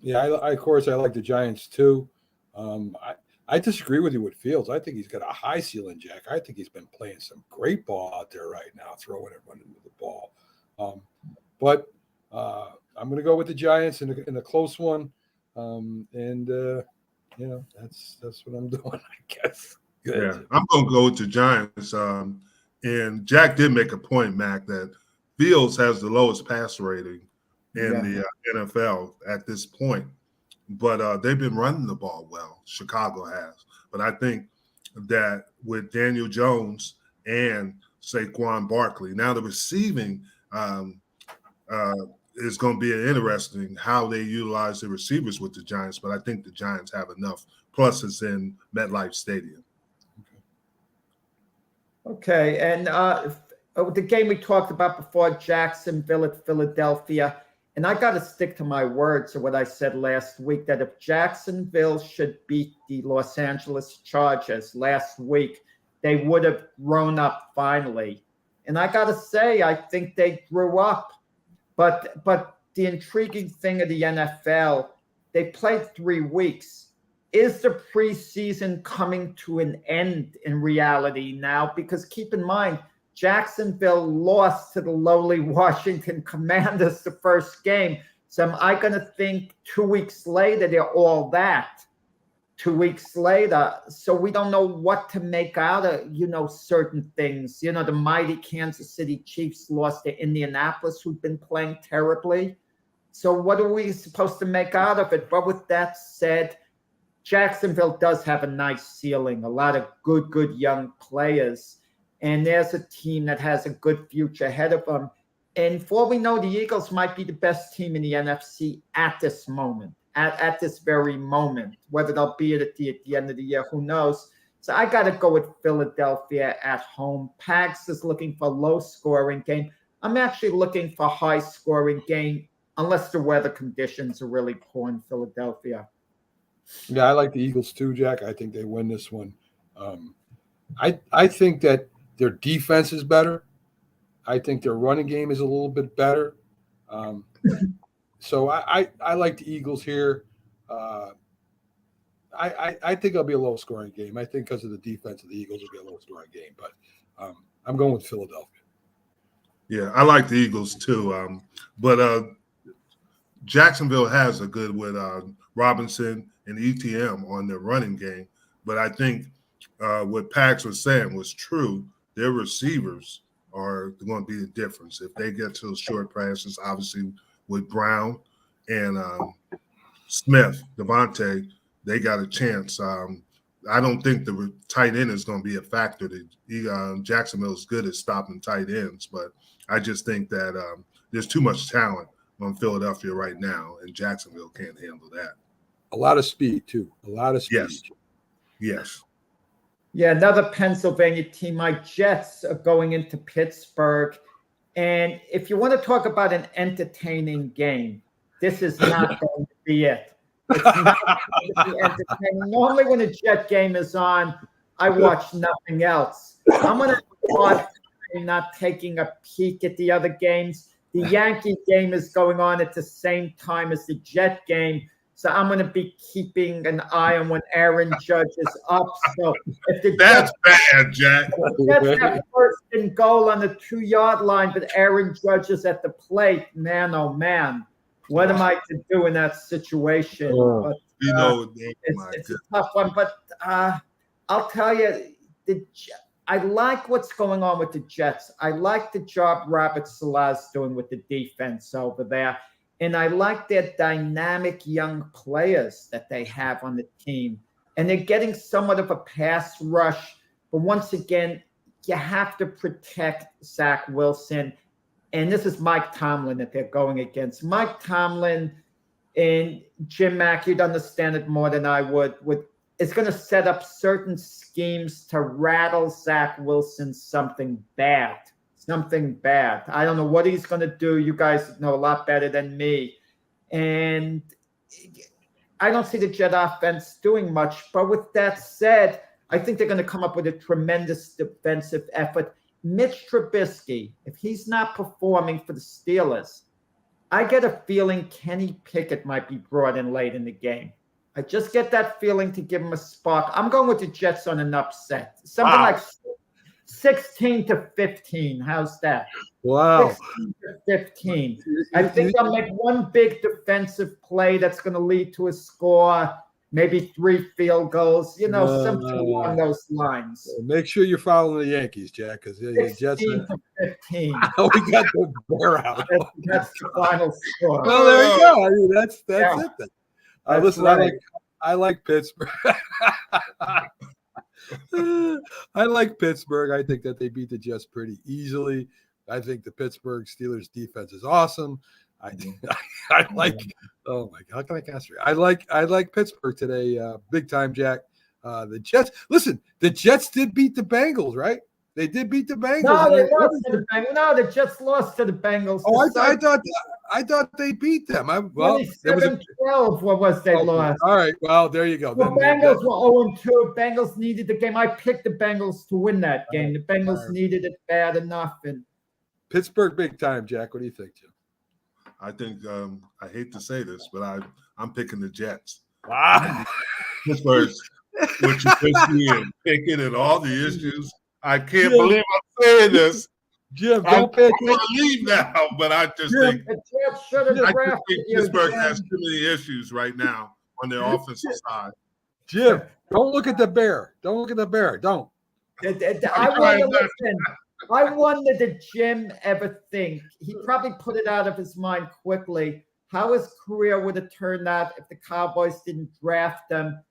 Yeah, of course I like the Giants too. I disagree with you with Fields. I think he's got a high ceiling, Jack. I think he's been playing some great ball out there right now, throwing everyone into the ball. But I'm going to go with the Giants in a close one, that's what I'm doing, I guess. Yeah, I'm going to go with the Giants. And Jack did make a point, Mac, that Fields has the lowest pass rating in the NFL at this point. But they've been running the ball well. Chicago has. But I think that with Daniel Jones and Saquon Barkley, now the receiving is going to be interesting how they utilize the receivers with the Giants. But I think the Giants have enough. Plus, it's in MetLife Stadium. Okay, and the game we talked about before, Jacksonville at Philadelphia, and I got to stick to my words of what I said last week, that if Jacksonville should beat the Los Angeles Chargers last week, they would have grown up finally. And I got to say, I think they grew up. But the intriguing thing of the NFL, they played 3 weeks. Is the preseason coming to an end in reality now? Because keep in mind, Jacksonville lost to the lowly Washington Commanders the first game. So am I going to think 2 weeks later they're all that? 2 weeks later. So we don't know what to make out of, certain things. The mighty Kansas City Chiefs lost to Indianapolis, who've been playing terribly. So what are we supposed to make out of it? But with that said, Jacksonville does have a nice ceiling, a lot of good young players. And there's a team that has a good future ahead of them. And for all we know, the Eagles might be the best team in the NFC at this moment, at this very moment. Whether they'll be at the end of the year, who knows? So I got to go with Philadelphia at home. Pags is looking for a low-scoring game. I'm actually looking for a high-scoring game, unless the weather conditions are really poor in Philadelphia. Yeah, I like the Eagles too, Jack. I think they win this one. I think that their defense is better. I think their running game is a little bit better. So I like the Eagles here. I think it'll be a low-scoring game. I think because of the defense of the Eagles, it'll be a low-scoring game. But I'm going with Philadelphia. Yeah, I like the Eagles too. But Jacksonville has a good with Robinson and ETM on their running game. But I think what Pax was saying was true. Their receivers are going to be the difference. If they get to the short passes, obviously with Brown and Smith, Devontae, they got a chance. I don't think the tight end is going to be a factor. Jacksonville is good at stopping tight ends, but I just think that there's too much talent on Philadelphia right now, and Jacksonville can't handle that. A lot of speed, too. A lot of speed. Yes. Yeah, another Pennsylvania team. My Jets are going into Pittsburgh. And if you want to talk about an entertaining game, this is not going to be it. It's not going to be entertaining. Normally when a Jet game is on, I watch nothing else. I'm going to watch not taking a peek at the other games. The Yankee game is going on at the same time as the Jet game. So I'm going to be keeping an eye on when Aaron Judge is up. So if the That's bad, Jack. Jets have first and goal on the 2-yard line, but Aaron Judge is at the plate. Man, oh man, what am I to do in that situation? But, it's a tough one. But I'll tell you, I like what's going on with the Jets. I like the job Robert Saleh's doing with the defense over there. And I like their dynamic young players that they have on the team. And they're getting somewhat of a pass rush. But once again, you have to protect Zach Wilson. And this is Mike Tomlin that they're going against. Mike Tomlin and Jim Mack, you'd understand it more than I would. It's going to set up certain schemes to rattle Zach Wilson something bad. I don't know what he's going to do. You guys know a lot better than me. And I don't see the Jet offense doing much. But with that said, I think they're going to come up with a tremendous defensive effort. Mitch Trubisky, if he's not performing for the Steelers, I get a feeling Kenny Pickett might be brought in late in the game. I just get that feeling to give him a spark. I'm going with the Jets on an upset. Something like 16-15. How's that? Wow. 16-15. I think they'll make one big defensive play that's going to lead to a score, maybe 3 field goals, something along those lines. Make sure you're following the Yankees, Jack, because the Jets. 16-15. We got the bear out. That's the final score. Well, there you go. I mean, that's it then. Listen, right. I like Pittsburgh. I like Pittsburgh. I think that they beat the Jets pretty easily. I think the Pittsburgh Steelers defense is awesome. I like. Oh my God, how can I castrate? I like Pittsburgh today, big time, Jack. The Jets. Listen, the Jets did beat the Bengals, right? They did beat the Bengals. No, they lost to the Bengals. No, the Jets lost to the Bengals. Oh, I thought they beat them. 27-12. What was they lost? All right. Well, there you go. The Bengals were 0-2. Bengals needed the game. I picked the Bengals to win that game. The Bengals needed it bad enough. And Pittsburgh, big time, Jack. What do you think, Jim? I think I hate to say this, but I'm picking the Jets. Wow. Pittsburgh, what you pushed me in, picking and all the issues. I can't believe I'm saying this. Jim, I don't pay want to leave now, but I just think Pittsburgh has too many issues right now on their offensive side. Jim, don't look at the bear. Don't look at the bear. Don't. I wonder did Jim ever think, he probably put it out of his mind quickly, how his career would have turned out if the Cowboys didn't draft them.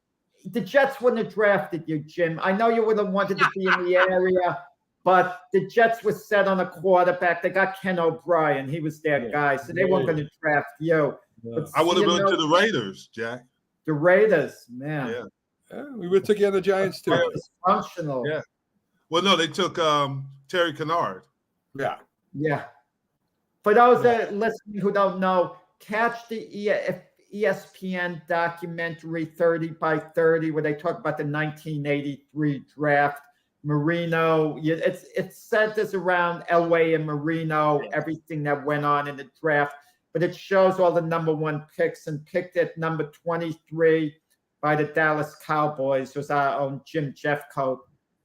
The Jets wouldn't have drafted you, Jim. I know you would have wanted to be in the area, but the Jets were set on a quarterback. They got Ken O'Brien. He was their guy, so they weren't going to draft you. But I would have went to the Raiders, Jack. The Raiders, man. Yeah, we would have took you on the Giants too. Dysfunctional. Yeah. Well, no, they took Terry Kennard. Yeah. Yeah. For those that listening who don't know, catch the ESPN documentary 30 by 30 where they talk about the 1983 draft. Marino, it centers around Elway and Marino, everything that went on in the draft, but it shows all the number 1 picks, and picked at number 23 by the Dallas Cowboys was our own Jim Jeffcoat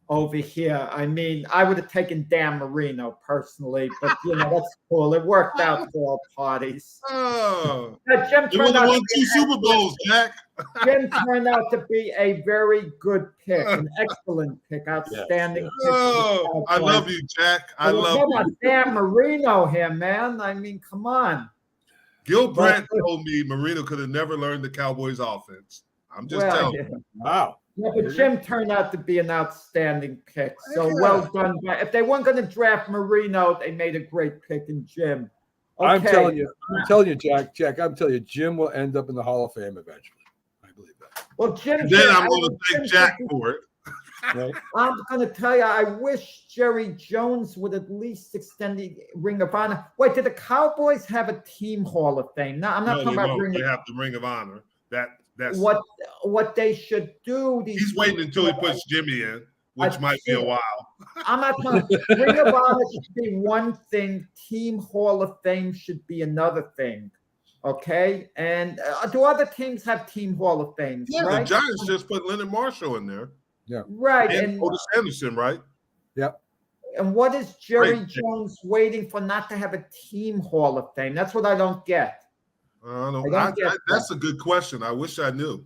over here. I mean, I would have taken Dan Marino personally, but that's cool. It worked out for all parties. Oh, Jim you would have won 2 Super Bowls, Jack. Jim turned out to be a very good pick, an excellent pick, outstanding pick. Oh, I love you, Jack. I love you. Dan Marino here, man. I mean, come on. Gil Brandt told me Marino could have never learned the Cowboys offense. I'm just telling you. Wow. Yeah, but Jim turned out to be an outstanding pick. So well done. If they weren't going to draft Marino, they made a great pick in Jim. Okay. I'm telling you, Jack, I'm telling you, Jim will end up in the Hall of Fame eventually. I believe that. Well, Jim. And then I'm going to thank Jack for it. Right. I'm going to tell you, I wish Jerry Jones would at least extend the Ring of Honor. Wait, did the Cowboys have a team Hall of Fame? No, I'm not talking about Ring of Honor. They have the Ring of Honor. That's what they should do. He's waiting until he puts Jimmy in, which might be a while. I'm not talking. Ring of Honor should be one thing. Team Hall of Fame should be another thing. Okay, and do other teams have Team Hall of Fame? Yeah, right? The Giants just put Leonard Marshall in there. Yeah, right. And Otis Anderson, right? Yep. And what is Jerry Jones waiting for not to have a Team Hall of Fame? That's what I don't get. That's a good question. I wish I knew.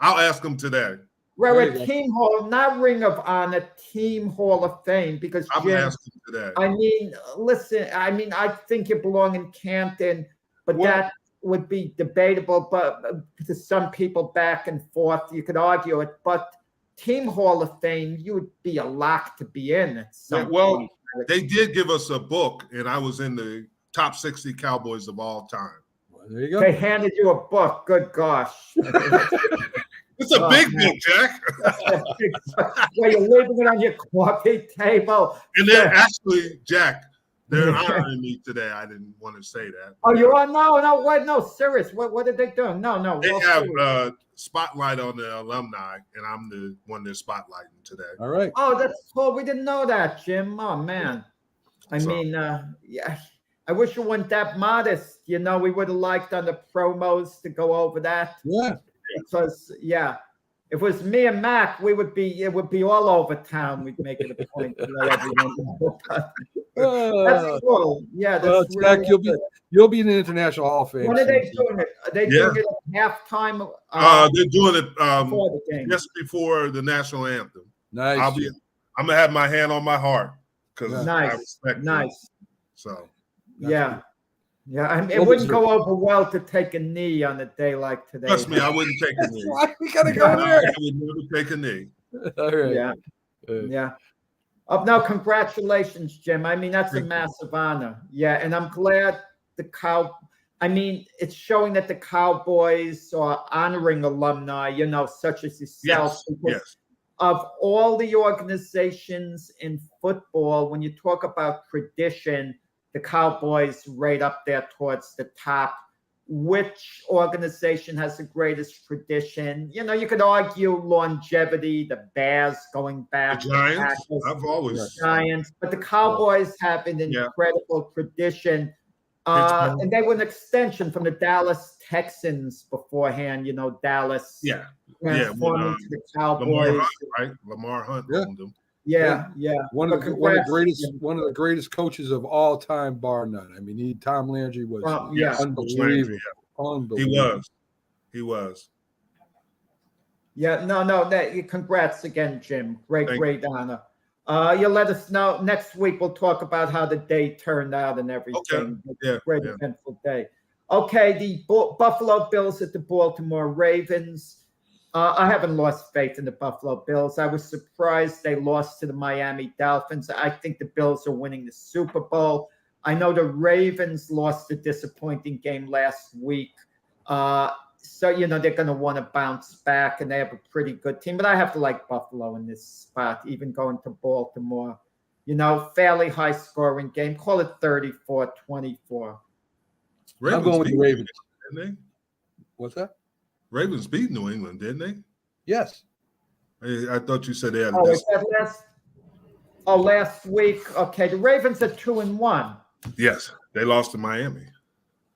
I'll ask him today. Right, Team Hall, not Ring of Honor, Team Hall of Fame. Because I'm asking today. I mean, listen. I mean, I think you belong in Canton, but that would be debatable. But to some people, back and forth, you could argue it. But Team Hall of Fame, you would be a lock to be in at some point. They did give us a book, and I was in the top 60 Cowboys of all time. There you go. They handed you a book. Good gosh. It's a big book, Jack. Well, you're leaving it on your coffee table. And they're actually, Jack, they're honoring me today. I didn't want to say that. Oh, you are? No, serious. What are they doing? No. They have spotlight on the alumni, and I'm the one they're spotlighting today. All right. Oh, that's cool. We didn't know that, Jim. Oh, man. I mean, yeah. I wish you weren't that modest. You know, we would have liked on the promos to go over that. Yeah. Because if it was me and Mac, it would be all over town. We'd make it a point to let everyone know. That's cool. Yeah, that's Jack, really you'll be in the International Hall of Fame. When are they doing it? Are they doing it at halftime? They're doing it before the game. just before the national anthem. Nice. I'm gonna have my hand on my heart because I respect them. So yeah. I mean, it wouldn't go over well to take a knee on a day like today. Trust me, I wouldn't take a knee. Why we gotta go there? I would never take a knee. All right. Yeah. Oh, no, congratulations, Jim. I mean, that's a massive honor. Yeah, and I'm glad it's showing that the Cowboys are honoring alumni, you know, such as yourself. Yes. Of all the organizations in football, when you talk about tradition, the Cowboys right up there towards the top. Which organization has the greatest tradition? You know, you could argue longevity, the Bears going back. The Giants. I've always Giants, but the Cowboys have an incredible tradition. And they were an extension from the Dallas Texans beforehand. You know, Dallas transformed into the Cowboys. Lamar Hunt owned them. Yeah. One of the greatest coaches of all time, bar none. I mean, Tom Landry was unbelievable. Unbelievable. He was. Yeah, no. Congrats again, Jim. Great honor. You'll let us know next week. We'll talk about how the day turned out and everything. Okay. Great eventful day. Okay, the Buffalo Bills at the Baltimore Ravens. I haven't lost faith in the Buffalo Bills. I was surprised they lost to the Miami Dolphins. I think the Bills are winning the Super Bowl. I know the Ravens lost a disappointing game last week. So, you know, they're going to want to bounce back, and they have a pretty good team. But I have to like Buffalo in this spot, even going to Baltimore. You know, fairly high-scoring game. Call it 34-24. I'm going with the Ravens. Didn't they? What's that? Ravens beat New England, didn't they? Yes. I thought you said they had last week. Okay, the Ravens are 2-1. Yes, they lost to Miami.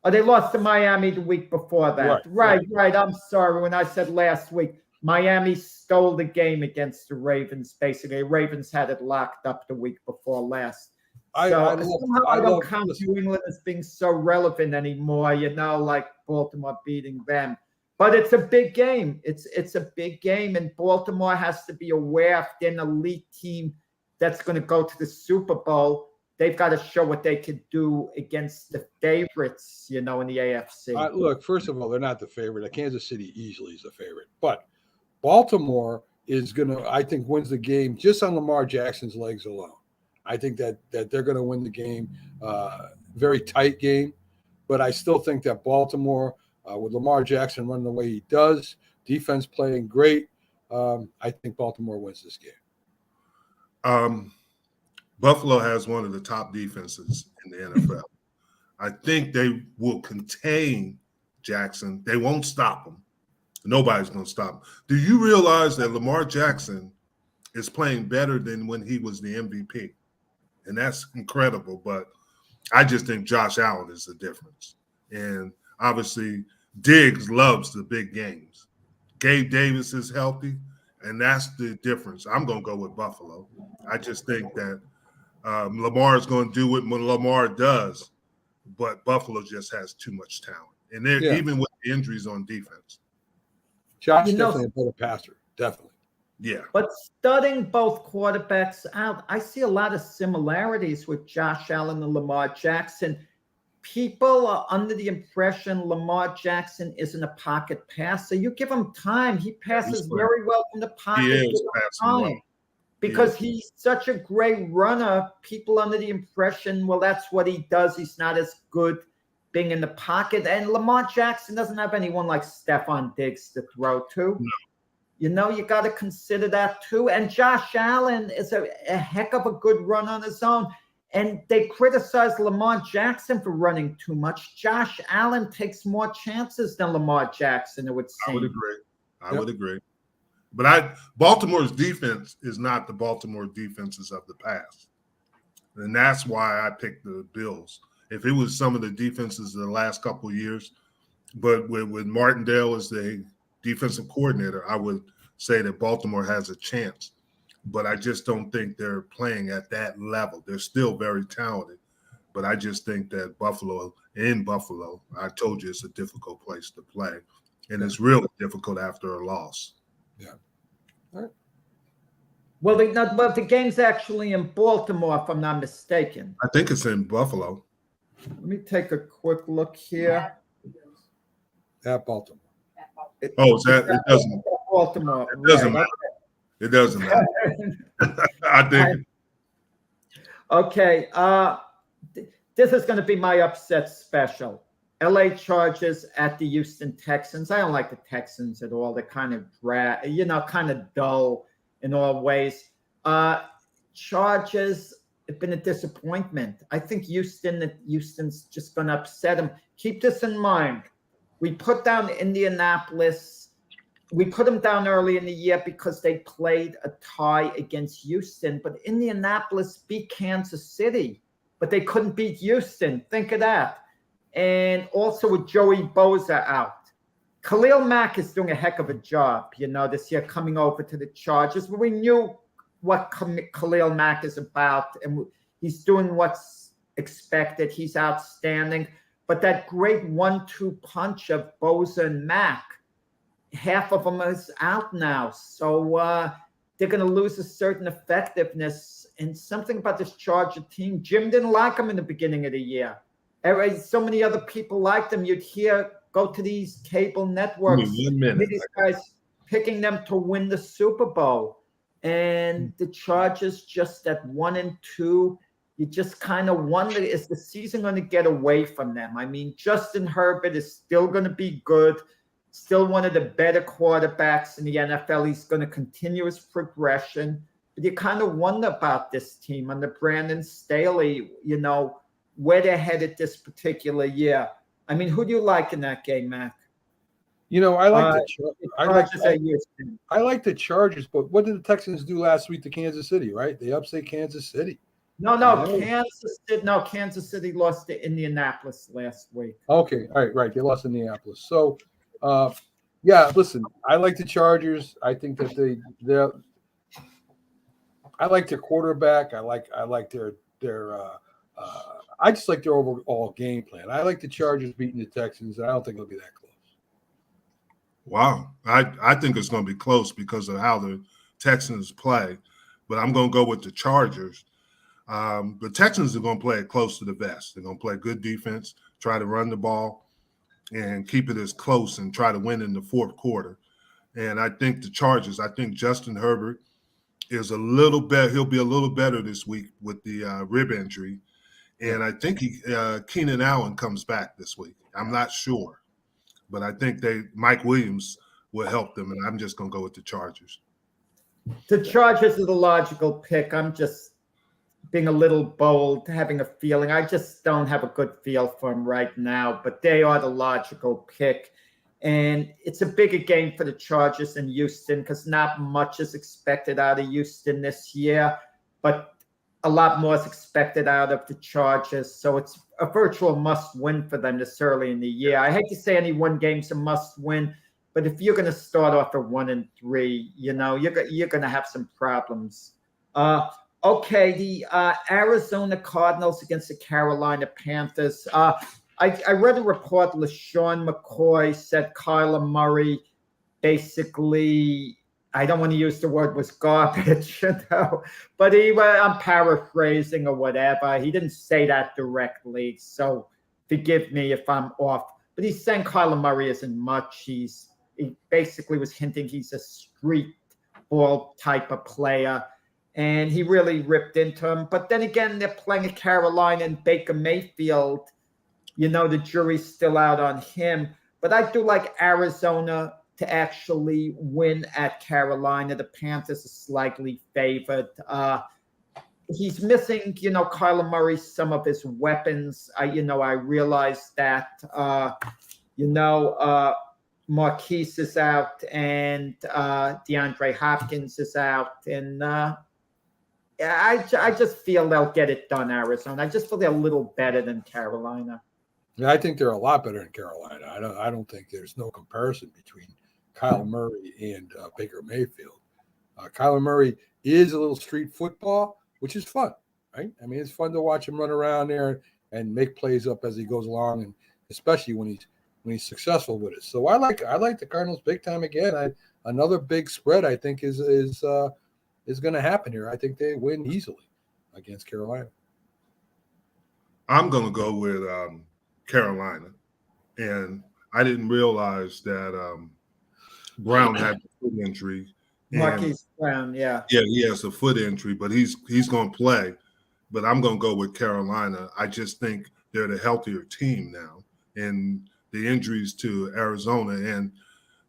Oh, they lost to Miami the week before that. Right. I'm sorry. When I said last week, Miami stole the game against the Ravens, basically. Ravens had it locked up the week before last. I don't count New England as being so relevant anymore, you know, like Baltimore beating them. But it's a big game. It's a big game, and Baltimore has to be aware if they're an elite team that's going to go to the Super Bowl. They've got to show what they could do against the favorites, you know, in the AFC. Look, first of all, they're not the favorite. Kansas City easily is the favorite. But Baltimore is going to, I think, wins the game just on Lamar Jackson's legs alone. I think that they're going to win the game. Very tight game. But I still think that Baltimore, with Lamar Jackson running the way he does, defense playing great, I think Baltimore wins this game. Buffalo has one of the top defenses in the NFL. I think they will contain Jackson. They won't stop him. Nobody's going to stop him. Do you realize that Lamar Jackson is playing better than when he was the MVP? And that's incredible. But I just think Josh Allen is the difference. And obviously, Diggs loves the big games. Gabe Davis is healthy, and that's the difference. I'm going to go with Buffalo. I just think that Lamar is going to do what Lamar does, but Buffalo just has too much talent. And they're even with the injuries on defense. Josh definitely a better passer, definitely. Yeah. But studying both quarterbacks out, I see a lot of similarities with Josh Allen and Lamar Jackson. People are under the impression Lamar Jackson isn't a pocket passer. You give him time. He passes very well from the pocket. He is passing well. Because he's such a great runner, people under the impression, well, that's what he does. He's not as good being in the pocket. And Lamar Jackson doesn't have anyone like Stephon Diggs to throw to. No. You know, you got to consider that too. And Josh Allen is a heck of a good run on his own. And they criticize Lamar Jackson for running too much. Josh Allen takes more chances than Lamar Jackson, it would seem. I would agree. But Baltimore's defense is not the Baltimore defenses of the past. And that's why I picked the Bills. if it was some of the defenses of the last couple of years. But with Martindale as the defensive coordinator, I would say that Baltimore has a chance. But I just don't think they're playing at that level. They're still very talented. But I just think that Buffalo, I told you it's a difficult place to play. And it's really difficult after a loss. Yeah. All right. Well, the game's actually in Baltimore, if I'm not mistaken. I think it's in Buffalo. Let me take a quick look here. At Baltimore. It doesn't. Baltimore. It doesn't Right. matter. It doesn't matter. I think. Okay. This is going to be my upset special. LA Chargers at the Houston Texans. I don't like the Texans at all. They're kind of kind of dull in all ways. Chargers have been a disappointment. I think Houston's just going to upset them. Keep this in mind. We put down Indianapolis. We put them down early in the year because they played a tie against Houston, but Indianapolis beat Kansas City, but they couldn't beat Houston. Think of that. And also with Joey Bosa out. Khalil Mack is doing a heck of a job, this year coming over to the Chargers. But we knew what Khalil Mack is about, and he's doing what's expected. He's outstanding. But that great 1-2 punch of Bosa and Mack, half of them is out now. So they're going to lose a certain effectiveness. And something about this Charger team, Jim didn't like them in the beginning of the year. So many other people liked them. You'd go to these cable networks, these guys picking them to win the Super Bowl. And the Chargers just at 1-2, you just kind of wonder, is the season going to get away from them? I mean, Justin Herbert is still going to be good, still one of the better quarterbacks in the NFL. He's going to continue his progression. But you kind of wonder about this team under Brandon Staley, where they're headed this particular year. I mean, who do you like in that game, Mac? I like the Chargers, but what did the Texans do last week to Kansas City, right? They upset Kansas City. Kansas City lost to Indianapolis last week. Okay, all right. They lost Indianapolis. So, listen, I like the Chargers. I think that I like their quarterback. I like their I just like their overall game plan. I like the Chargers beating the Texans, and I don't think it'll be that close. Wow. I think it's going to be close because of how the Texans play, but I'm going to go with the Chargers. The Texans are going to play it close to the vest. They're going to play good defense, try to run the ball, and keep it as close and try to win in the fourth quarter. And I think the Chargers, Justin Herbert is a little better. He'll be a little better this week with the rib injury. And I think Keenan Allen comes back this week. I'm not sure. But I think Mike Williams will help them, and I'm just going to go with the Chargers. The Chargers are the logical pick. I'm just being a little bold, having a feeling. I just don't have a good feel for them right now, but they are the logical pick. And it's a bigger game for the Chargers in Houston because not much is expected out of Houston this year, but a lot more is expected out of the Chargers. So it's a virtual must-win for them this early in the year. I hate to say any one game's a must-win, but if you're going to start off at 1-3, you're going to have some problems. Okay, the Arizona Cardinals against the Carolina Panthers. I read a report. LaShawn McCoy said Kyler Murray basically, I don't want to use the word was garbage, but I'm paraphrasing or whatever. He didn't say that directly, so forgive me if I'm off. But he's saying Kyler Murray isn't much. He basically was hinting he's a street ball type of player, and he really ripped into him. But then again, they're playing at Carolina and Baker Mayfield. The jury's still out on him. But I do like Arizona to actually win at Carolina. The Panthers are slightly favored. He's missing, Kyler Murray, some of his weapons. I realize that, Marquise is out and DeAndre Hopkins is out. And I just feel they'll get it done, Arizona. I just feel they're a little better than Carolina. Yeah, I think they're a lot better than Carolina. I don't think there's no comparison between Kyler Murray and Baker Mayfield. Kyler Murray is a little street football, which is fun, right? I mean, it's fun to watch him run around there and make plays up as he goes along, and especially when he's successful with it. So I like the Cardinals big time again. Another big spread I think is going to happen here. I think they win easily against Carolina. I'm going to go with Carolina, and I didn't realize that Brown had a foot injury. Marquise Brown, yeah, he has a foot injury, but he's going to play. But I'm going to go with Carolina. I just think they're the healthier team now, and the injuries to Arizona. And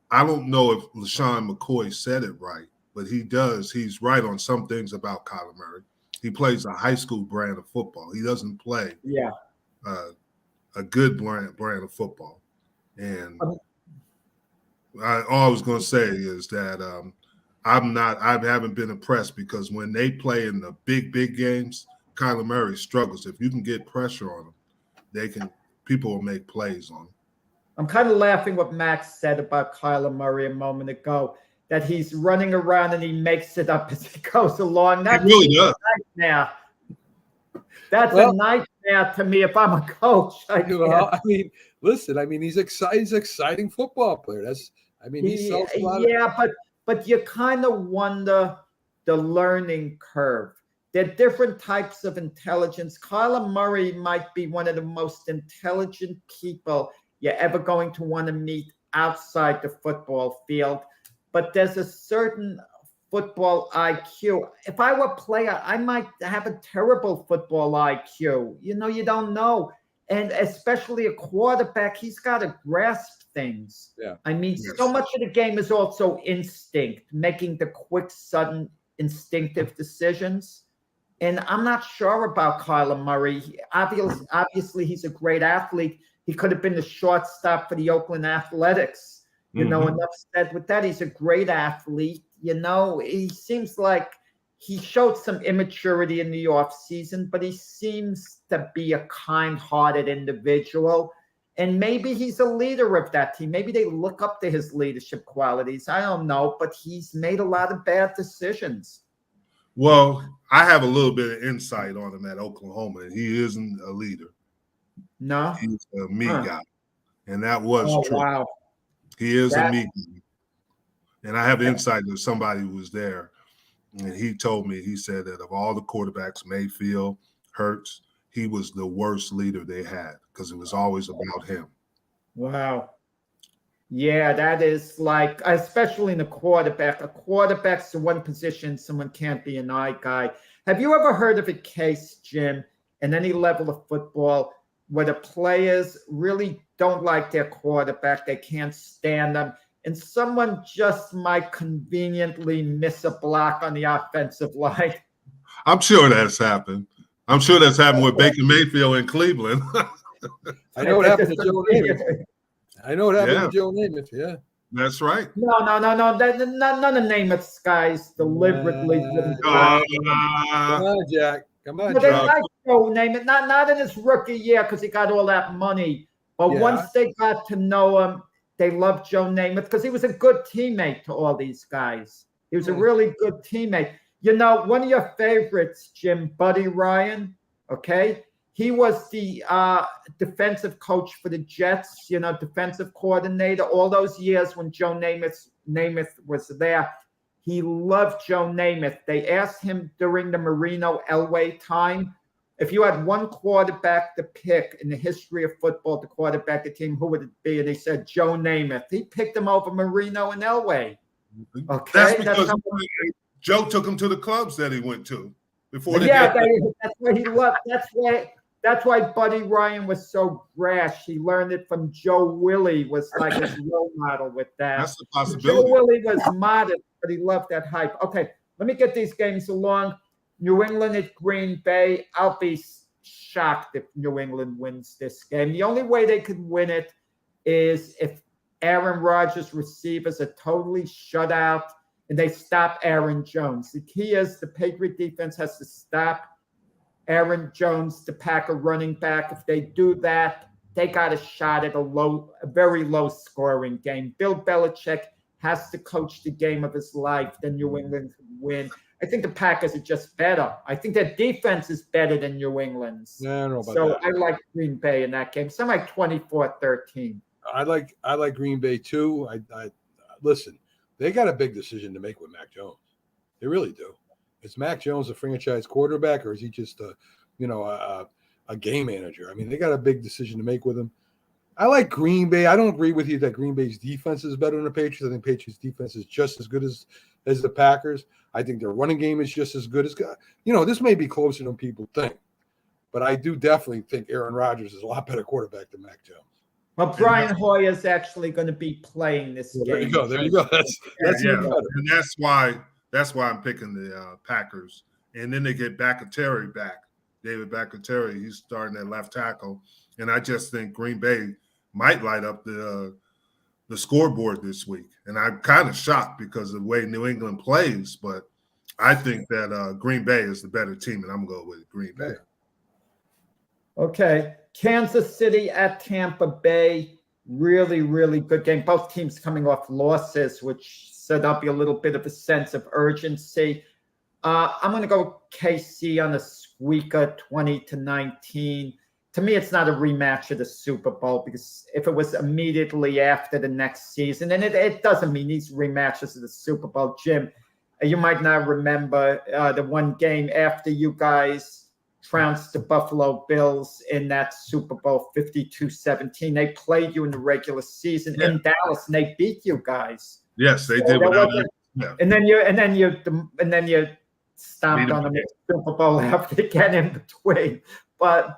I don't know if LaShawn McCoy said it right, but he does. He's right on some things about Kyler Murray. He plays a high school brand of football. He doesn't play a good brand of football. And all I was going to say is that I haven't been impressed, because when they play in the big games, Kyler Murray struggles. If you can get pressure on him, people will make plays on him. I'm kind of laughing what Max said about Kyler Murray a moment ago, that he's running around and he makes it up as he goes along. That's he really does. A nightmare. That's a nightmare to me if I'm a coach. I mean, listen, I mean, he's exciting football player. He sells a lot. Yeah, but you kind of wonder the learning curve. There are different types of intelligence. Kyler Murray might be one of the most intelligent people you're ever going to want to meet outside the football field. But there's a certain football IQ. If I were a player, I might have a terrible football IQ. You don't know. And especially a quarterback, he's got to grasp things. Yeah. I mean, so much of the game is also instinct, making the quick, sudden, instinctive decisions. And I'm not sure about Kyler Murray. Obviously, he's a great athlete. He could have been the shortstop for the Oakland Athletics. Enough said with that. He's a great athlete. He seems like he showed some immaturity in the offseason, but he seems to be a kind-hearted individual. And maybe he's a leader of that team. Maybe they look up to his leadership qualities. I don't know, but he's made a lot of bad decisions. Well, I have a little bit of insight on him at Oklahoma, and he isn't a leader. No? He's a me guy. And that was true. Wow. He is a me guy. And I have insight that somebody who was there, and he told me, he said that of all the quarterbacks, Mayfield, Hurts, he was the worst leader they had, because it was always about him. Wow. Yeah, that is like, especially in a quarterback. A quarterback's the one position someone can't be an eye guy. Have you ever heard of a case, Jim, in any level of football, where the players really don't like their quarterback, they can't stand them, and someone just might conveniently miss a block on the offensive line? I'm sure that's happened. I'm sure that's happened with Baker Mayfield in Cleveland. I know what happened to Joe Namath. I know what happened to Joe Namath. Yeah, that's right. No. None of Namath's guys deliberately wouldn't. Come on, Jack. Come on, Jack. They like Joe Namath, not in his rookie year because he got all that money. But once they got to know him, they loved Joe Namath because he was a good teammate to all these guys. He was a really good teammate. One of your favorites, Jim, Buddy Ryan, okay? He was the defensive coach for the Jets, defensive coordinator. All those years when Joe Namath was there, he loved Joe Namath. They asked him during the Marino Elway time, if you had one quarterback to pick in the history of football to quarterback a team, who would it be? And he said Joe Namath. He picked him over Marino and Elway. Okay, that's Joe took him to the clubs that he went to before. That's why he loved. That's why Buddy Ryan was so brash. He learned it from Joe Willie, was like his role model with that. That's a possibility. Joe Willie was modest, but he loved that hype. Okay, let me get these games along. New England at Green Bay. I'll be shocked if New England wins this game. The only way they could win it is if Aaron Rodgers' receivers are totally shut out and they stop Aaron Jones. The key is the Patriot defense has to stop Aaron Jones, the Packer running back. If they do that, they got a shot at a very low scoring game. Bill Belichick has to coach the game of his life, then New England could win. I think the Packers are just better. I think their defense is better than New England's. Yeah, I don't know about so that. I like Green Bay in that game. Something like 24-13. I like Green Bay too. I listen, they got a big decision to make with Mac Jones. They really do. Is Mac Jones a franchise quarterback, or is he just a game manager? I mean, they got a big decision to make with him. I like Green Bay. I don't agree with you that Green Bay's defense is better than the Patriots. I think Patriots defense is just as good as the Packers. I think their running game is just as good as this may be closer than people think, but I do definitely think Aaron Rodgers is a lot better quarterback than Mac Jones. Well, Brian Hoyer is actually going to be playing this game. There you go. There you go. That's even better. And that's why I'm picking the Packers. And then they get Bacateri back. David Bacateri, he's starting at left tackle. And I just think Green Bay might light up the scoreboard this week. And I'm kind of shocked because of the way New England plays, but I think that Green Bay is the better team, and I'm going to go with Green Bay. Okay. Kansas City at Tampa Bay. Really, really good game. Both teams coming off losses, which set up a little bit of a sense of urgency. I'm going to go KC on a squeaker, 20-19. To me, it's not a rematch of the Super Bowl, because if it was immediately after the next season, and it doesn't mean these rematches of the Super Bowl. Jim, you might not remember the one game after you guys trounced the Buffalo Bills in that Super Bowl 52-17. They played you in the regular season in Dallas, and they beat you guys. Yes, they did. And then you stomped on them in the Super Bowl after again in between. But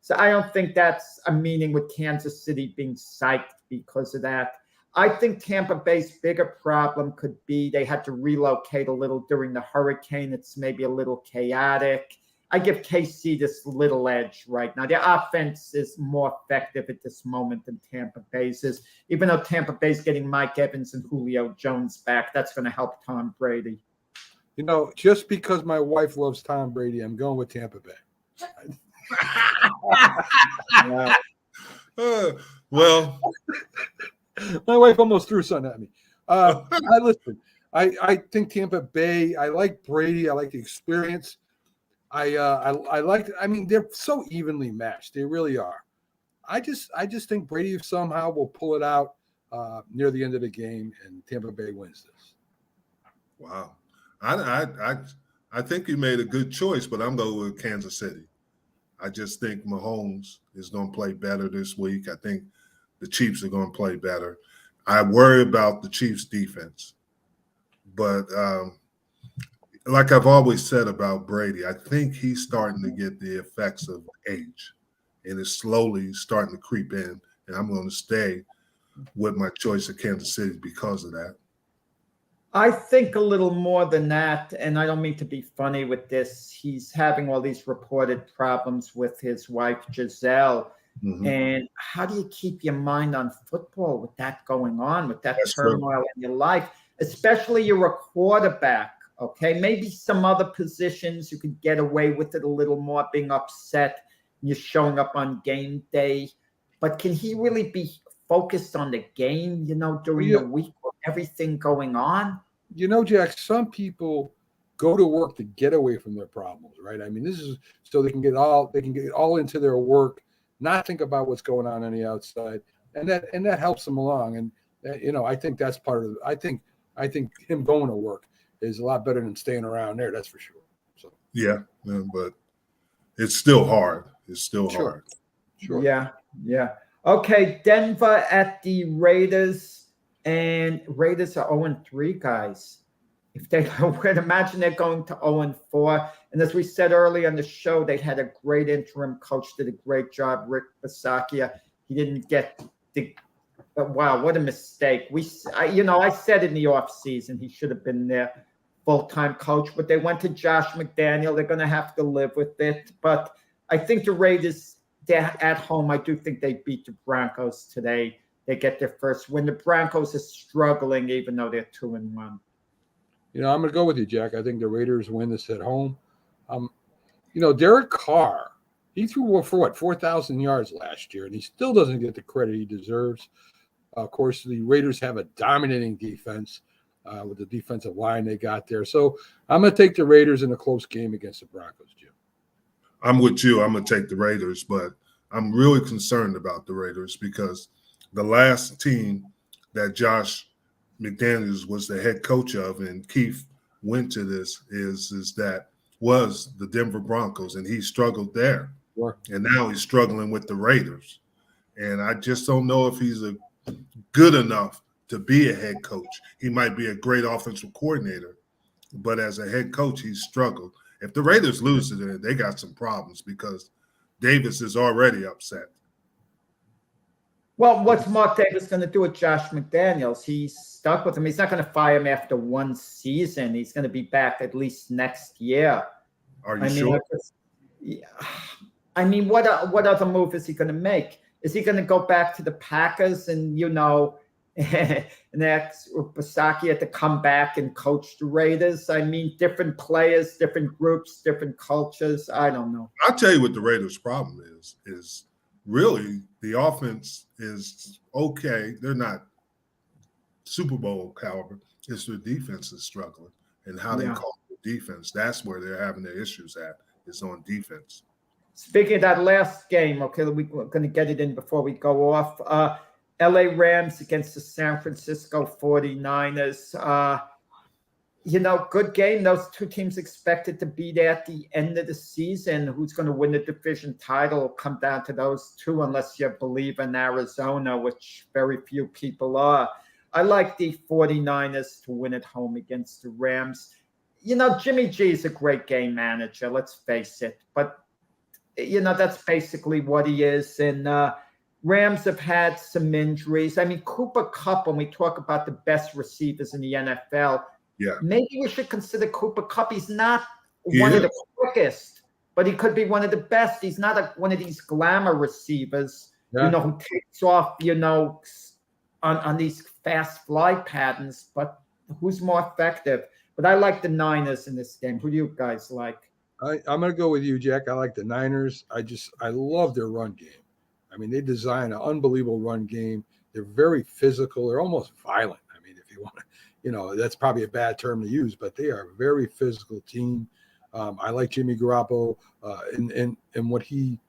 so I don't think that's a meaning with Kansas City being psyched because of that. I think Tampa Bay's bigger problem could be they had to relocate a little during the hurricane. It's maybe a little chaotic. I give KC this little edge right now. Their offense is more effective at this moment than Tampa Bay's is. Even though Tampa Bay's getting Mike Evans and Julio Jones back, that's going to help Tom Brady. Just because my wife loves Tom Brady, I'm going with Tampa Bay. Well, my wife almost threw something at me. I think Tampa Bay. I like Brady. I like the experience. I like. I mean, they're so evenly matched. They really are. I just think Brady somehow will pull it out near the end of the game, and Tampa Bay wins this. Wow, I think you made a good choice, but I'm going with Kansas City. I just think Mahomes is going to play better this week. I think the Chiefs are going to play better. I worry about the Chiefs' defense. But like I've always said about Brady, I think he's starting to get the effects of age, and it's slowly starting to creep in. And I'm going to stay with my choice of Kansas City because of that. I think a little more than that, and I don't mean to be funny with this. He's having all these reported problems with his wife, Giselle. Mm-hmm. And how do you keep your mind on football with that going on, with that turmoil in your life? Especially you're a quarterback, okay? Maybe some other positions you could get away with it a little more, being upset and you're showing up on game day. But can he really be focused on the game, during the week with everything going on? Jack, some people go to work to get away from their problems, right? I mean, this is so they can get all into their work, not think about what's going on the outside, and that helps them along. And I think that's part of it. I think him going to work is a lot better than staying around there. That's for sure. So yeah, but it's still hard. It's still hard. Sure. Yeah. Okay, Denver at the Raiders, and Raiders are 0-3, guys. If they would imagine they're going to 0-4, and as we said earlier on the show, they had a great interim coach, did a great job, Rick Bisaccia. He didn't get wow, what a mistake. I said in the offseason he should have been their full-time coach, but they went to Josh McDaniel. They're going to have to live with it, but I think the Raiders, they're at home. I do think they beat the Broncos today. They get their first win. The Broncos are struggling, even though they're 2-1. I'm going to go with you, Jack. I think the Raiders win this at home. Derek Carr, he threw for what, 4,000 yards last year, and he still doesn't get the credit he deserves. Of course, the Raiders have a dominating defense with the defensive line they got there. So I'm going to take the Raiders in a close game against the Broncos, Jim. I'm with you. I'm going to take the Raiders, but I'm really concerned about the Raiders because the last team that Josh McDaniels was the head coach of, and Keith went to this, was the Denver Broncos, and he struggled there. Sure. And now he's struggling with the Raiders. And I just don't know if he's good enough to be a head coach. He might be a great offensive coordinator, but as a head coach, he's struggled. If the Raiders lose today, they got some problems because Davis is already upset. Well, what's Mark Davis going to do with Josh McDaniels? He's stuck with him. He's not going to fire him after one season. He's going to be back at least next year. Are you sure? What other move is he going to make? Is he going to go back to the Packers and, and ask Basaki to come back and coach the Raiders? Different players, different groups, different cultures. I don't know. I'll tell you what the Raiders' problem is really the offense is okay. They're not Super Bowl caliber. It's their defense is struggling and how they call the defense. That's where they're having their issues at, is on defense. Speaking of that last game, okay, we're going to get it in before we go off. LA Rams against the San Francisco 49ers. Good game. Those two teams expected to be there at the end of the season. Who's going to win the division title will come down to those two, unless you believe in Arizona, which very few people are. I like the 49ers to win at home against the Rams. Jimmy G is a great game manager, let's face it. But, that's basically what he is. And Rams have had some injuries. Cooper Kupp, when we talk about the best receivers in the NFL, maybe we should consider Cooper Kupp. He's not one of the quickest, but he could be one of the best. He's not one of these glamour receivers, who takes off, on these fast fly patterns, but who's more effective? But I like the Niners in this game. Who do you guys like? I'm going to go with you, Jack. I like the Niners. I love their run game. They design an unbelievable run game. They're very physical. They're almost violent. If you want to, that's probably a bad term to use, but they are a very physical team. I like Jimmy Garoppolo and what he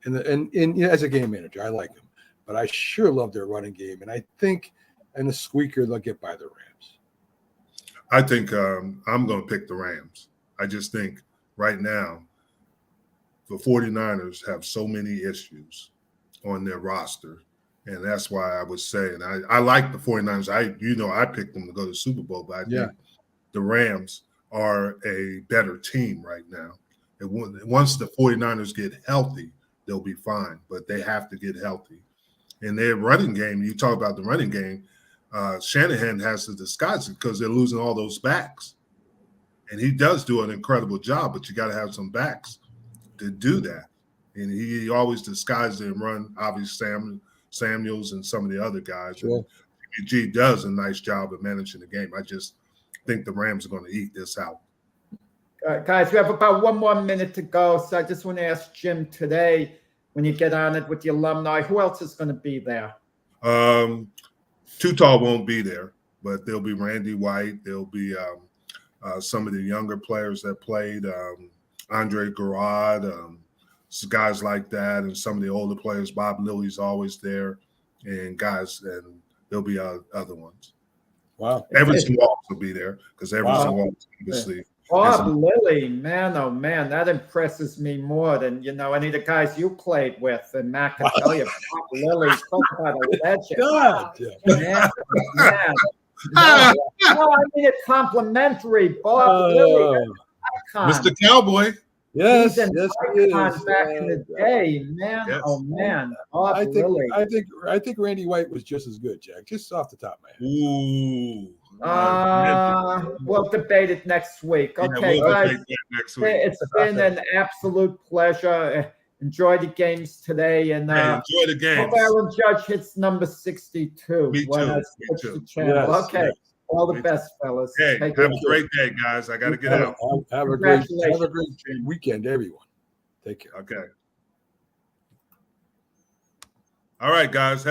and as a game manager, I like him. But I sure love their running game, and I think in a squeaker they'll get by the Rams. I think I'm going to pick the Rams. I just think right now the 49ers have so many issues on their roster, and that's why I would say, and I like the 49ers. I picked them to go to the Super Bowl, but I think the Rams are a better team right now. And once the 49ers get healthy, they'll be fine, but they have to get healthy. And their running game, you talk about the running game, Shanahan has to disguise it because they're losing all those backs. And he does do an incredible job, but you got to have some backs to do that. And he always disguises it and run, obviously, Samuels and some of the other guys. Sure. And G does a nice job of managing the game. I just think the Rams are going to eat this out. Guys, we have about 1 more minute to go. So I just want to ask Jim today, when you get on it with the alumni, who else is going to be there? Too Tall won't be there, but there'll be Randy White. There'll be some of the younger players that played, Andre Garrard, guys like that, and some of the older players. Bob Lilly's always there, and there'll be other ones. Wow. Everson Walks will be there because Everson Walks obviously. Bob Lilly, man, oh man, that impresses me more than any of the guys you played with. And Matt can tell you, Bob Lilly, talk about a legend. God, man. No, it's complimentary. Bob Lilly, Mr. Cowboy. Yes, yes, he is. Back in the day, man. Yes. Oh man, Bob Lilly. I think Randy White was just as good, Jack. Just off the top of my head. Ooh. We'll debate it next week. Okay, guys. It's been an absolute pleasure. Enjoy the games today, and enjoy the games. Hope Aaron Judge hits number 62. Me too. Yes. Okay. All the best, fellas. Hey, Take have care. a great day, guys. I got to get out. Have a great Congratulations. weekend, everyone. Take care. Okay. All right, guys.